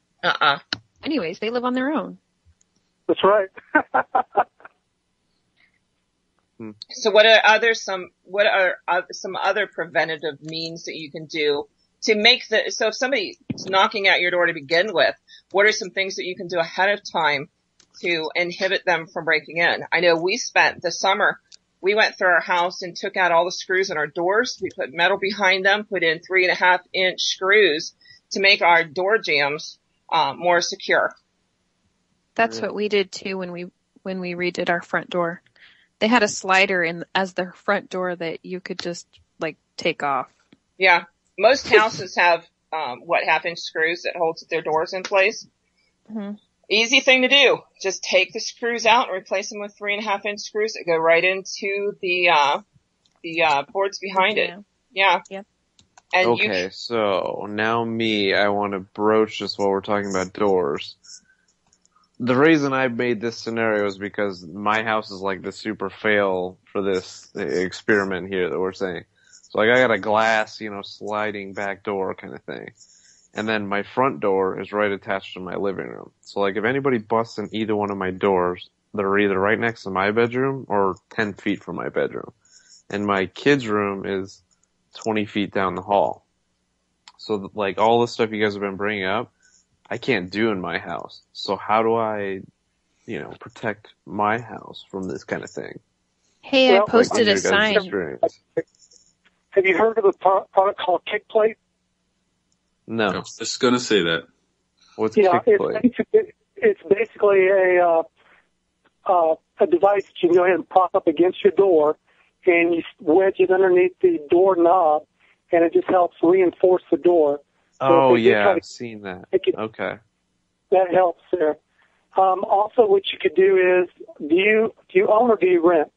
[SPEAKER 4] Anyways, they live on their own.
[SPEAKER 5] That's right.
[SPEAKER 1] So what are some other preventative means that you can do to make so if somebody's knocking at your door to begin with, what are some things that you can do ahead of time to inhibit them from breaking in? I know we spent the summer, we went through our house and took out all the screws in our doors. We put metal behind them, put in 3.5-inch screws to make our door jambs, more secure.
[SPEAKER 4] That's what we did too when we redid our front door. They had a slider as their front door that you could just take off.
[SPEAKER 1] Yeah. Most houses have, 1/2-inch screws that holds their doors in place.
[SPEAKER 4] Mm-hmm.
[SPEAKER 1] Easy thing to do. Just take the screws out and replace them with 3.5-inch screws that go right into the boards behind it. Yeah.
[SPEAKER 4] Yep.
[SPEAKER 1] And
[SPEAKER 2] okay, so now I want to broach this while we're talking about doors. The reason I made this scenario is because my house is like the super fail for this experiment here that we're saying. So I got a glass, sliding back door kind of thing. And then my front door is right attached to my living room. So if anybody busts in either one of my doors, they're either right next to my bedroom or 10 feet from my bedroom. And my kids' room is 20 feet down the hall. So all the stuff you guys have been bringing up, I can't do in my house. So how do I, protect my house from this kind of thing?
[SPEAKER 4] Hey, I posted a sign.
[SPEAKER 5] Have you heard of a product called Kickplate?
[SPEAKER 3] No. I was just going to say that.
[SPEAKER 2] What's Kickplate?
[SPEAKER 5] It's basically a device that you can go ahead and prop up against your door, and you wedge it underneath the door knob, and it just helps reinforce the door.
[SPEAKER 2] So I've seen that. Okay.
[SPEAKER 5] That helps there. Also, what you could do is, do you own or do you rent?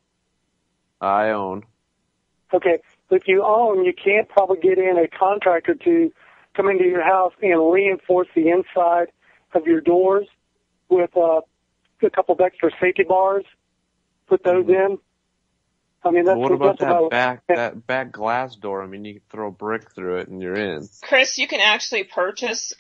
[SPEAKER 2] I own.
[SPEAKER 5] Okay. If you own, you can't probably get in a contractor to come into your house and reinforce the inside of your doors with a couple of extra safety bars. Put those in. I mean, that's
[SPEAKER 2] what about that back glass door? I mean, you can throw a brick through it and you're in.
[SPEAKER 1] Chris, you can actually purchase,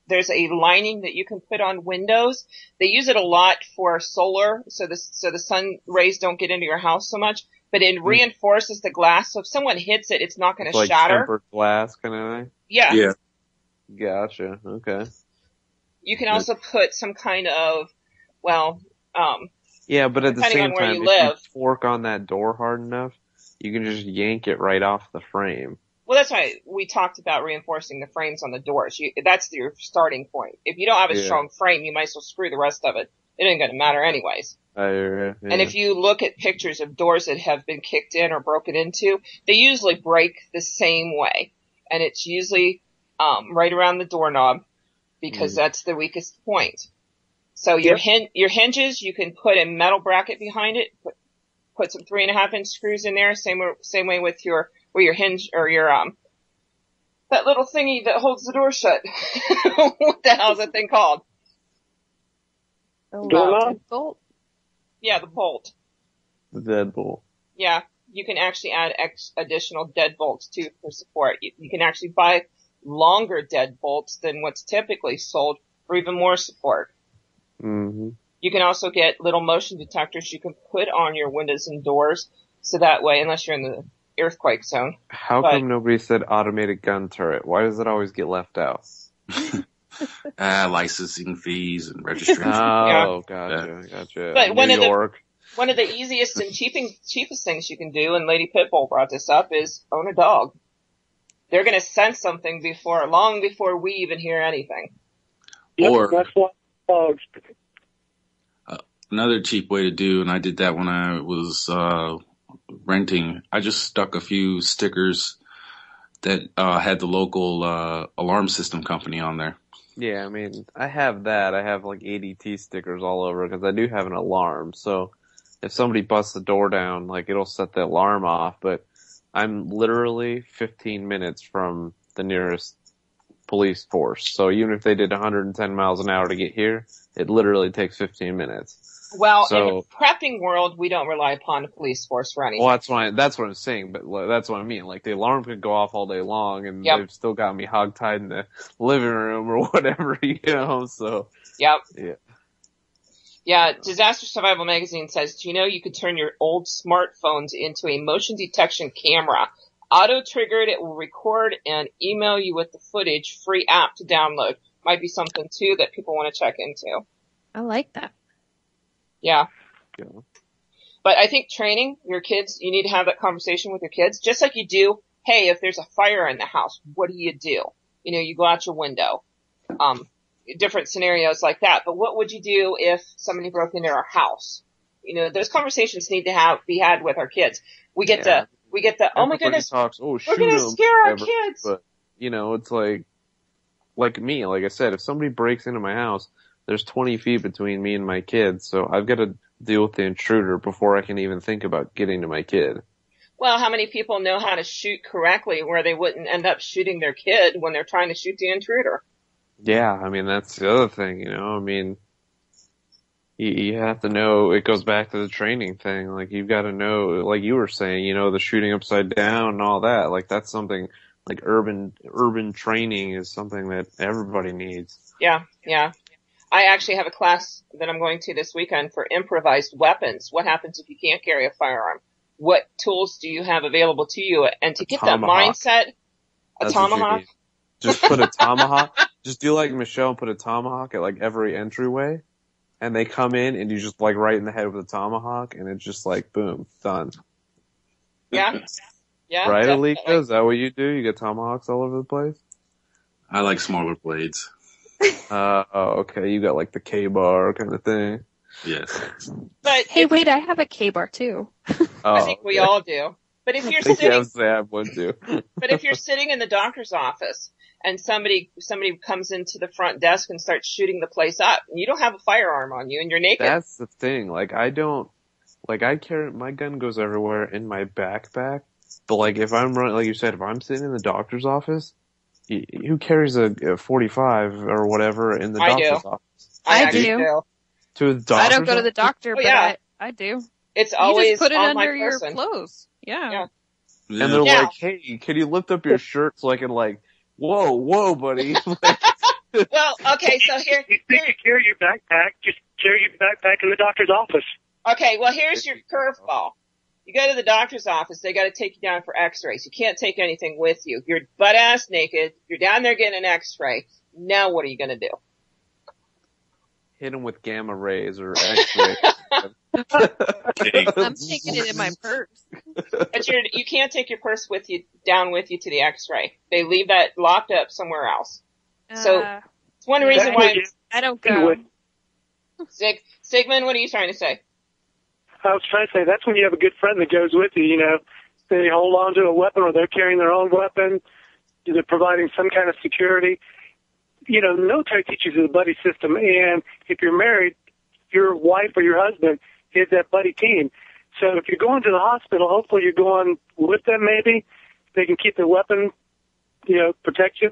[SPEAKER 1] there's a lining that you can put on windows. They use it a lot for solar, so the sun rays don't get into your house so much, but it reinforces the glass. So if someone hits it, it's not going to shatter.
[SPEAKER 2] Tempered glass kind of thing?
[SPEAKER 1] Yeah.
[SPEAKER 3] Yeah.
[SPEAKER 2] Gotcha. Okay.
[SPEAKER 1] You can also put some kind of,
[SPEAKER 2] yeah, but at the same time,
[SPEAKER 1] if
[SPEAKER 2] you torque on that door hard enough, you can just yank it right off the frame.
[SPEAKER 1] Well, that's why we talked about reinforcing the frames on the doors. That's your starting point. If you don't have a strong frame, you might as well screw the rest of it. It ain't going to matter anyways.
[SPEAKER 2] Yeah.
[SPEAKER 1] And if you look at pictures of doors that have been kicked in or broken into, they usually break the same way. And it's usually right around the doorknob because that's the weakest point. So your hinges, you can put a metal bracket behind it, put some 3.5-inch screws in there. Same way with your hinge or your that little thingy that holds the door shut. What the hell is that thing called?
[SPEAKER 4] Deadbolt?
[SPEAKER 1] Yeah, the bolt.
[SPEAKER 2] The deadbolt.
[SPEAKER 1] Yeah, you can actually add additional deadbolts too for support. You can actually buy longer deadbolts than what's typically sold for even more support.
[SPEAKER 2] Mm-hmm.
[SPEAKER 1] You can also get little motion detectors you can put on your windows and doors, so that way, unless you're in the earthquake zone.
[SPEAKER 2] How come nobody said automated gun turret? Why does it always get left out?
[SPEAKER 3] Licensing fees and registration.
[SPEAKER 2] Oh, gotcha.
[SPEAKER 1] But
[SPEAKER 2] New York.
[SPEAKER 1] one of the easiest and cheapest things you can do, and Lady Pitbull brought this up, is own a dog. They're going to sense something long before we even hear anything.
[SPEAKER 3] Or
[SPEAKER 5] that's what dogs.
[SPEAKER 3] Another cheap way to do, and I did that when I was renting. I just stuck a few stickers that had the local alarm system company on there.
[SPEAKER 2] Yeah, I mean, I have that. I have like ADT stickers all over because I do have an alarm. So if somebody busts the door down, like it'll set the alarm off. But I'm literally 15 minutes from the nearest police force. So even if they did 110 miles an hour to get here, it literally takes 15 minutes.
[SPEAKER 1] Well, in the prepping world, we don't rely upon the police force for anything.
[SPEAKER 2] Well, that's what I'm saying, but that's what I mean. Like, the alarm could go off all day long, and they've still got me hogtied in the living room or whatever, so.
[SPEAKER 1] Yep.
[SPEAKER 2] Yeah.
[SPEAKER 1] Yeah, Disaster Survival Magazine says, do you know you could turn your old smartphones into a motion detection camera? Auto-triggered, it will record and email you with the footage, free app to download. Might be something, too, that people want to check into.
[SPEAKER 4] I like that.
[SPEAKER 1] Yeah. But I think training your kids, you need to have that conversation with your kids, just like you do, hey, if there's a fire in the house, what do? You go out your window. Different scenarios like that. But what would you do if somebody broke into our house? Those conversations need to be had with our kids. We get the, oh my goodness,
[SPEAKER 2] talks,
[SPEAKER 1] we're going to scare our kids.
[SPEAKER 2] But, it's like me, like I said, if somebody breaks into my house, there's 20 feet between me and my kid, so I've got to deal with the intruder before I can even think about getting to my kid.
[SPEAKER 1] Well, how many people know how to shoot correctly where they wouldn't end up shooting their kid when they're trying to shoot the intruder?
[SPEAKER 2] Yeah, I mean, that's the other thing, I mean, you have to know, it goes back to the training thing, like, you've got to know, like you were saying, the shooting upside down and all that, like, that's something, like, urban training is something that everybody needs.
[SPEAKER 1] Yeah. I actually have a class that I'm going to this weekend for improvised weapons. What happens if you can't carry a firearm? What tools do you have available to you? And to get that mindset, a tomahawk.
[SPEAKER 2] Just put a tomahawk. Just do like Michelle and put a tomahawk at like every entryway. And they come in and you just like right in the head with a tomahawk and it's just like, boom, done.
[SPEAKER 1] Yeah. Yeah.
[SPEAKER 2] Right,
[SPEAKER 1] definitely.
[SPEAKER 2] Alika? Is that what you do? You get tomahawks all over the place?
[SPEAKER 3] I like smaller blades.
[SPEAKER 2] Okay. You got like the K-bar kind of thing.
[SPEAKER 3] Yes.
[SPEAKER 1] But
[SPEAKER 4] Hey, wait, I have a K-bar too.
[SPEAKER 1] I think we all do. But if you're
[SPEAKER 2] I think
[SPEAKER 1] sitting,
[SPEAKER 2] I have one too.
[SPEAKER 1] but if you're sitting in the doctor's office and somebody comes into the front desk and starts shooting the place up, and you don't have a firearm on you and you're naked.
[SPEAKER 2] That's the thing. Like I carry, my gun goes everywhere in my backpack. But like if I'm running, like you said, if I'm sitting in the doctor's office, who carries a 45 or whatever in the doctor's office?
[SPEAKER 4] I do.
[SPEAKER 2] To the doctor?
[SPEAKER 4] I don't go to the doctor, but
[SPEAKER 1] yeah.
[SPEAKER 4] I do.
[SPEAKER 1] It's always
[SPEAKER 4] you just put it
[SPEAKER 1] on
[SPEAKER 4] under
[SPEAKER 1] my
[SPEAKER 4] your
[SPEAKER 1] person.
[SPEAKER 4] clothes. Yeah.
[SPEAKER 2] And they're like, hey, can you lift up your shirt so I can like, whoa, buddy.
[SPEAKER 1] Well, okay, so here.
[SPEAKER 5] You carry your backpack, just carry your backpack in the doctor's office.
[SPEAKER 1] Okay, well here's your curveball. You go to the doctor's office, they gotta take you down for x-rays. You can't take anything with you. You're butt ass naked, you're down there getting an x-ray. Now what are you gonna do?
[SPEAKER 2] Hit them with gamma rays or x-rays.
[SPEAKER 4] I'm taking it in my purse.
[SPEAKER 1] But you can't take your purse down with you to the x-ray. They leave that locked up somewhere else. So it's one reason why
[SPEAKER 4] I don't go.
[SPEAKER 1] Sigmund, what are you trying to say?
[SPEAKER 5] I was trying to say, that's when you have a good friend that goes with you, you know. They hold on to a weapon, or they're carrying their own weapon. They're providing some kind of security. You know, the military teaches you the buddy system, and if you're married, your wife or your husband is that buddy team. So if you're going to the hospital, hopefully you're going with them maybe. They can keep their weapon, you know, protect you.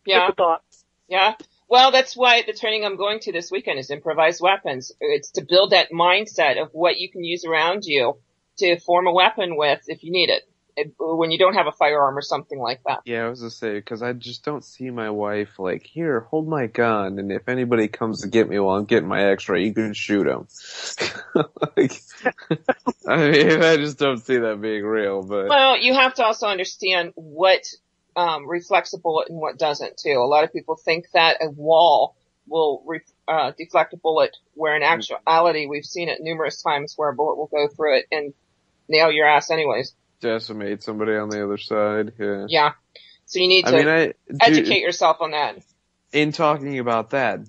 [SPEAKER 1] Yeah.
[SPEAKER 5] Just a thought.
[SPEAKER 1] Yeah. Well, that's why the training I'm going to this weekend is improvised weapons. It's to build that mindset of what you can use around you to form a weapon with if you need it, when you don't have a firearm or something like that.
[SPEAKER 2] Yeah, I was gonna say, because I just don't see my wife like, here, hold my gun, and if anybody comes to get me while I'm getting my X-ray, you can shoot him. Like, I mean, I just don't see that being real. But
[SPEAKER 1] Well, you have to also understand what reflects a bullet and what doesn't too. A lot of people think that a wall will deflect a bullet, where in actuality we've seen it numerous times where a bullet will go through it and nail your ass anyways.
[SPEAKER 2] decimate somebody on the other side. Yeah.
[SPEAKER 1] Yeah. So you need to educate yourself on that.
[SPEAKER 2] In talking about that,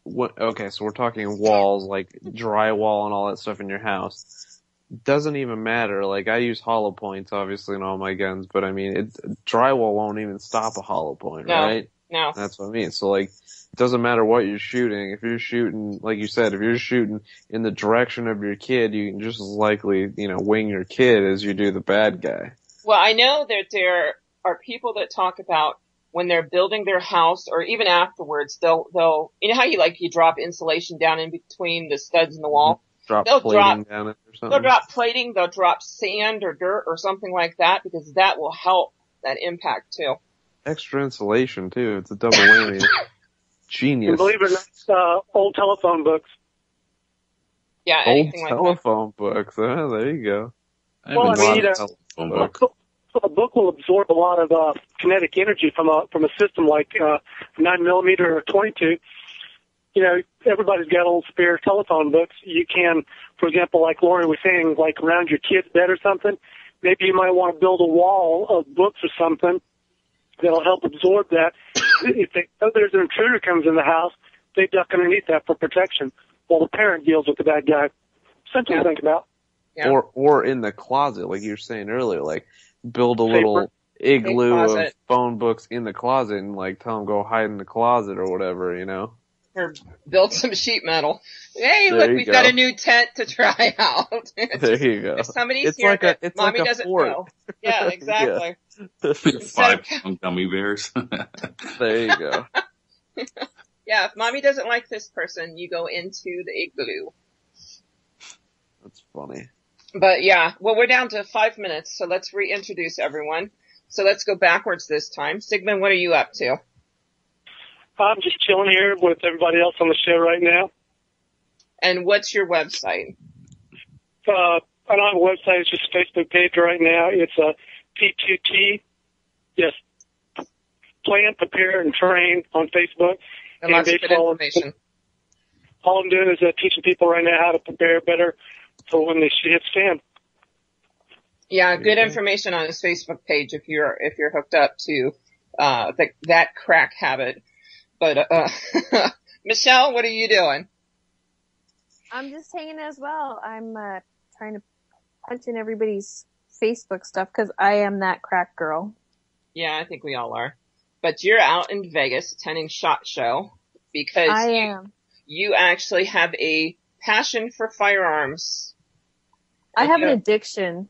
[SPEAKER 2] okay, so we're talking walls, like drywall and all that stuff in your house. Doesn't even matter. Like, I use hollow points, obviously, in all my guns, but I mean, drywall won't even stop a hollow point, right?
[SPEAKER 1] No.
[SPEAKER 2] That's what I mean. So, like, it doesn't matter what you're shooting. If you're shooting, like you said, if you're shooting in the direction of your kid, you can just as likely, you know, wing your kid as you do the bad guy.
[SPEAKER 1] Well, I know that there are people that talk about when they're building their house, or even afterwards, they'll, you know how you drop insulation down in between the studs in the wall?
[SPEAKER 2] Drop plating down it or something.
[SPEAKER 1] They'll drop plating, they'll drop sand or dirt or something like that, because that will help that impact too.
[SPEAKER 2] Extra insulation too. It's a double whammy. Genius.
[SPEAKER 5] And believe it or not, old telephone books.
[SPEAKER 1] Yeah,
[SPEAKER 2] Old
[SPEAKER 1] anything like that.
[SPEAKER 2] telephone books. There you go.
[SPEAKER 5] Well, I mean, you know,
[SPEAKER 3] telephone book.
[SPEAKER 5] a book will absorb a lot of kinetic energy from a system like 9mm or 22. You know, everybody's got old spare telephone books. You can, for example, like Lori was saying, like around your kid's bed or something, maybe you might want to build a wall of books or something that'll help absorb that. If there's an intruder comes in the house, they duck underneath that for protection while the parent deals with the bad guy. Something to think about.
[SPEAKER 1] Yeah.
[SPEAKER 2] Or in the closet, like you were saying earlier, like build a little igloo of phone books in the closet and like tell them go hide in the closet or whatever, you know?
[SPEAKER 1] Or build some sheet metal. Hey,
[SPEAKER 2] There
[SPEAKER 1] look,
[SPEAKER 2] you
[SPEAKER 1] we've
[SPEAKER 2] go.
[SPEAKER 1] got a new tent to try out.
[SPEAKER 2] There you go.
[SPEAKER 1] If somebody's
[SPEAKER 2] It's
[SPEAKER 1] here
[SPEAKER 2] like
[SPEAKER 1] that
[SPEAKER 2] it's
[SPEAKER 1] mommy
[SPEAKER 2] like a
[SPEAKER 1] doesn't
[SPEAKER 2] fort.
[SPEAKER 1] know. Yeah, exactly.
[SPEAKER 3] 5-pound gummy bears.
[SPEAKER 2] There you go.
[SPEAKER 1] Yeah, if mommy doesn't like this person, you go into the igloo.
[SPEAKER 2] That's funny.
[SPEAKER 1] But yeah, well, we're down to 5 minutes, so let's reintroduce everyone. So let's go backwards this time. Sigmund, what are you up to?
[SPEAKER 5] I'm just chilling here with everybody else on the show right now.
[SPEAKER 1] And what's your website?
[SPEAKER 5] I don't have a website. It's just a Facebook page right now. It's P2T. Yes. Plan, prepare, and train on Facebook.
[SPEAKER 1] And lots of good information.
[SPEAKER 5] All I'm doing is teaching people right now how to prepare better for when they hit stand.
[SPEAKER 1] Yeah, good information on his Facebook page if you're hooked up to that crack habit. But Michelle, what are you doing?
[SPEAKER 4] I'm just hanging as well. I'm trying to punch in everybody's Facebook stuff because I am that crack girl.
[SPEAKER 1] Yeah, I think we all are. But you're out in Vegas attending SHOT Show because you actually have a passion for firearms.
[SPEAKER 4] I have an addiction.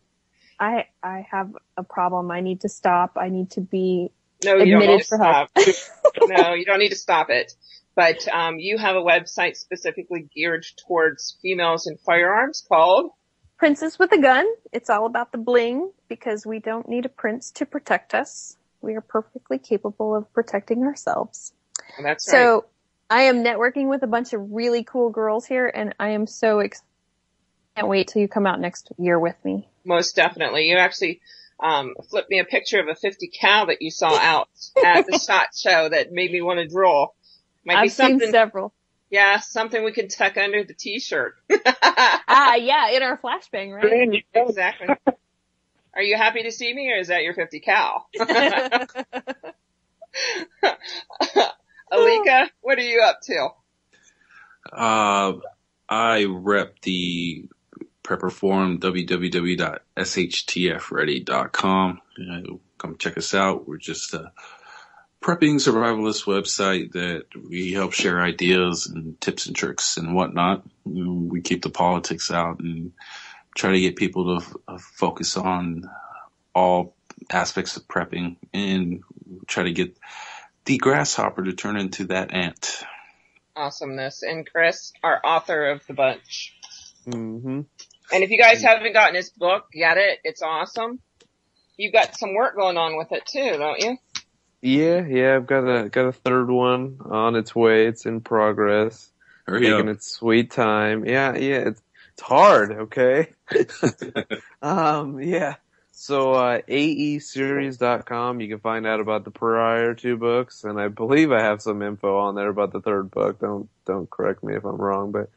[SPEAKER 4] I have a problem. I need to stop. I need to be admitted for help.
[SPEAKER 1] No, you don't need to stop it. But you have a website specifically geared towards females in firearms called
[SPEAKER 4] Princess with a Gun. It's all about the bling because we don't need a prince to protect us. We are perfectly capable of protecting ourselves.
[SPEAKER 1] That's right.
[SPEAKER 4] So I am networking with a bunch of really cool girls here, and I am so excited. Can't wait till you come out next year with me.
[SPEAKER 1] Most definitely. You actually flipped me a picture of a 50 cal that you saw out at the SHOT Show that made me want to draw.
[SPEAKER 4] I've seen several.
[SPEAKER 1] Yeah, something we can tuck under the t-shirt.
[SPEAKER 4] Yeah, in our flashbang, right?
[SPEAKER 1] Exactly. Are you happy to see me, or is that your 50 cal? Alika, what are you up to?
[SPEAKER 3] I rep the Prepper Forum, www.shtfready.com. Come check us out. We're just a prepping survivalist website that we help share ideas and tips and tricks and whatnot. We keep the politics out and try to get people to focus on all aspects of prepping and try to get the grasshopper to turn into that ant.
[SPEAKER 1] Awesomeness. And Chris, our author of the bunch.
[SPEAKER 2] Mm-hmm.
[SPEAKER 1] And if you guys haven't gotten his book, get it. It's awesome. You've got some work going on with it too, don't you?
[SPEAKER 2] Yeah, I've got a third one on its way. It's in progress. Taking its sweet time. Yeah, it's hard, okay? Yeah. So, aeseries.com, you can find out about the prior two books, and I believe I have some info on there about the third book. Don't correct me if I'm wrong, but,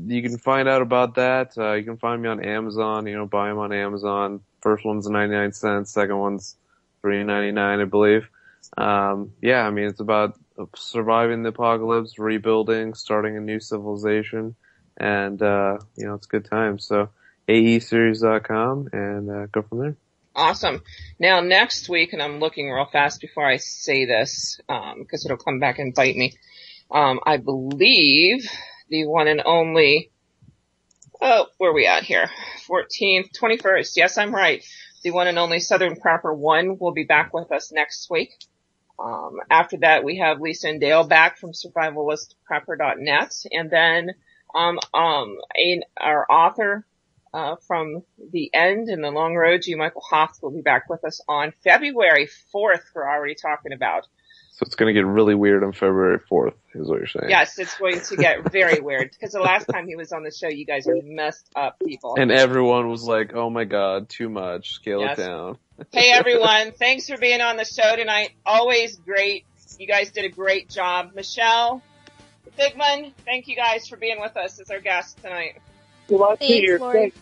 [SPEAKER 2] you can find out about that. You can find me on Amazon, buy them on Amazon. First one's 99 cents, second one's $3.99, I believe. Yeah, I mean, it's about surviving the apocalypse, rebuilding, starting a new civilization, and, it's a good time. So, aeseries.com and go from there.
[SPEAKER 1] Awesome. Now next week, and I'm looking real fast before I say this, because it'll come back and bite me. I believe the one and only, where are we at here? 14th, 21st. Yes, I'm right. The one and only Southern Prepper 1 will be back with us next week. After that, we have Lisa and Dale back from survivalistprepper.net, and then our author from The End and the Long Road, G. Michael Hoff, will be back with us on February 4th, we're already talking about.
[SPEAKER 2] So it's going to get really weird on February 4th, is what you're saying.
[SPEAKER 1] Yes, it's going to get very weird, because the last time he was on the show, you guys are messed up people.
[SPEAKER 2] And everyone was like, oh my god, too much, scale it down.
[SPEAKER 1] Hey everyone, thanks for being on the show tonight. Always great. You guys did a great job. Michelle, Sigmund, thank you guys for being with us as our guest tonight.
[SPEAKER 5] Well,
[SPEAKER 4] Thanks, Lori.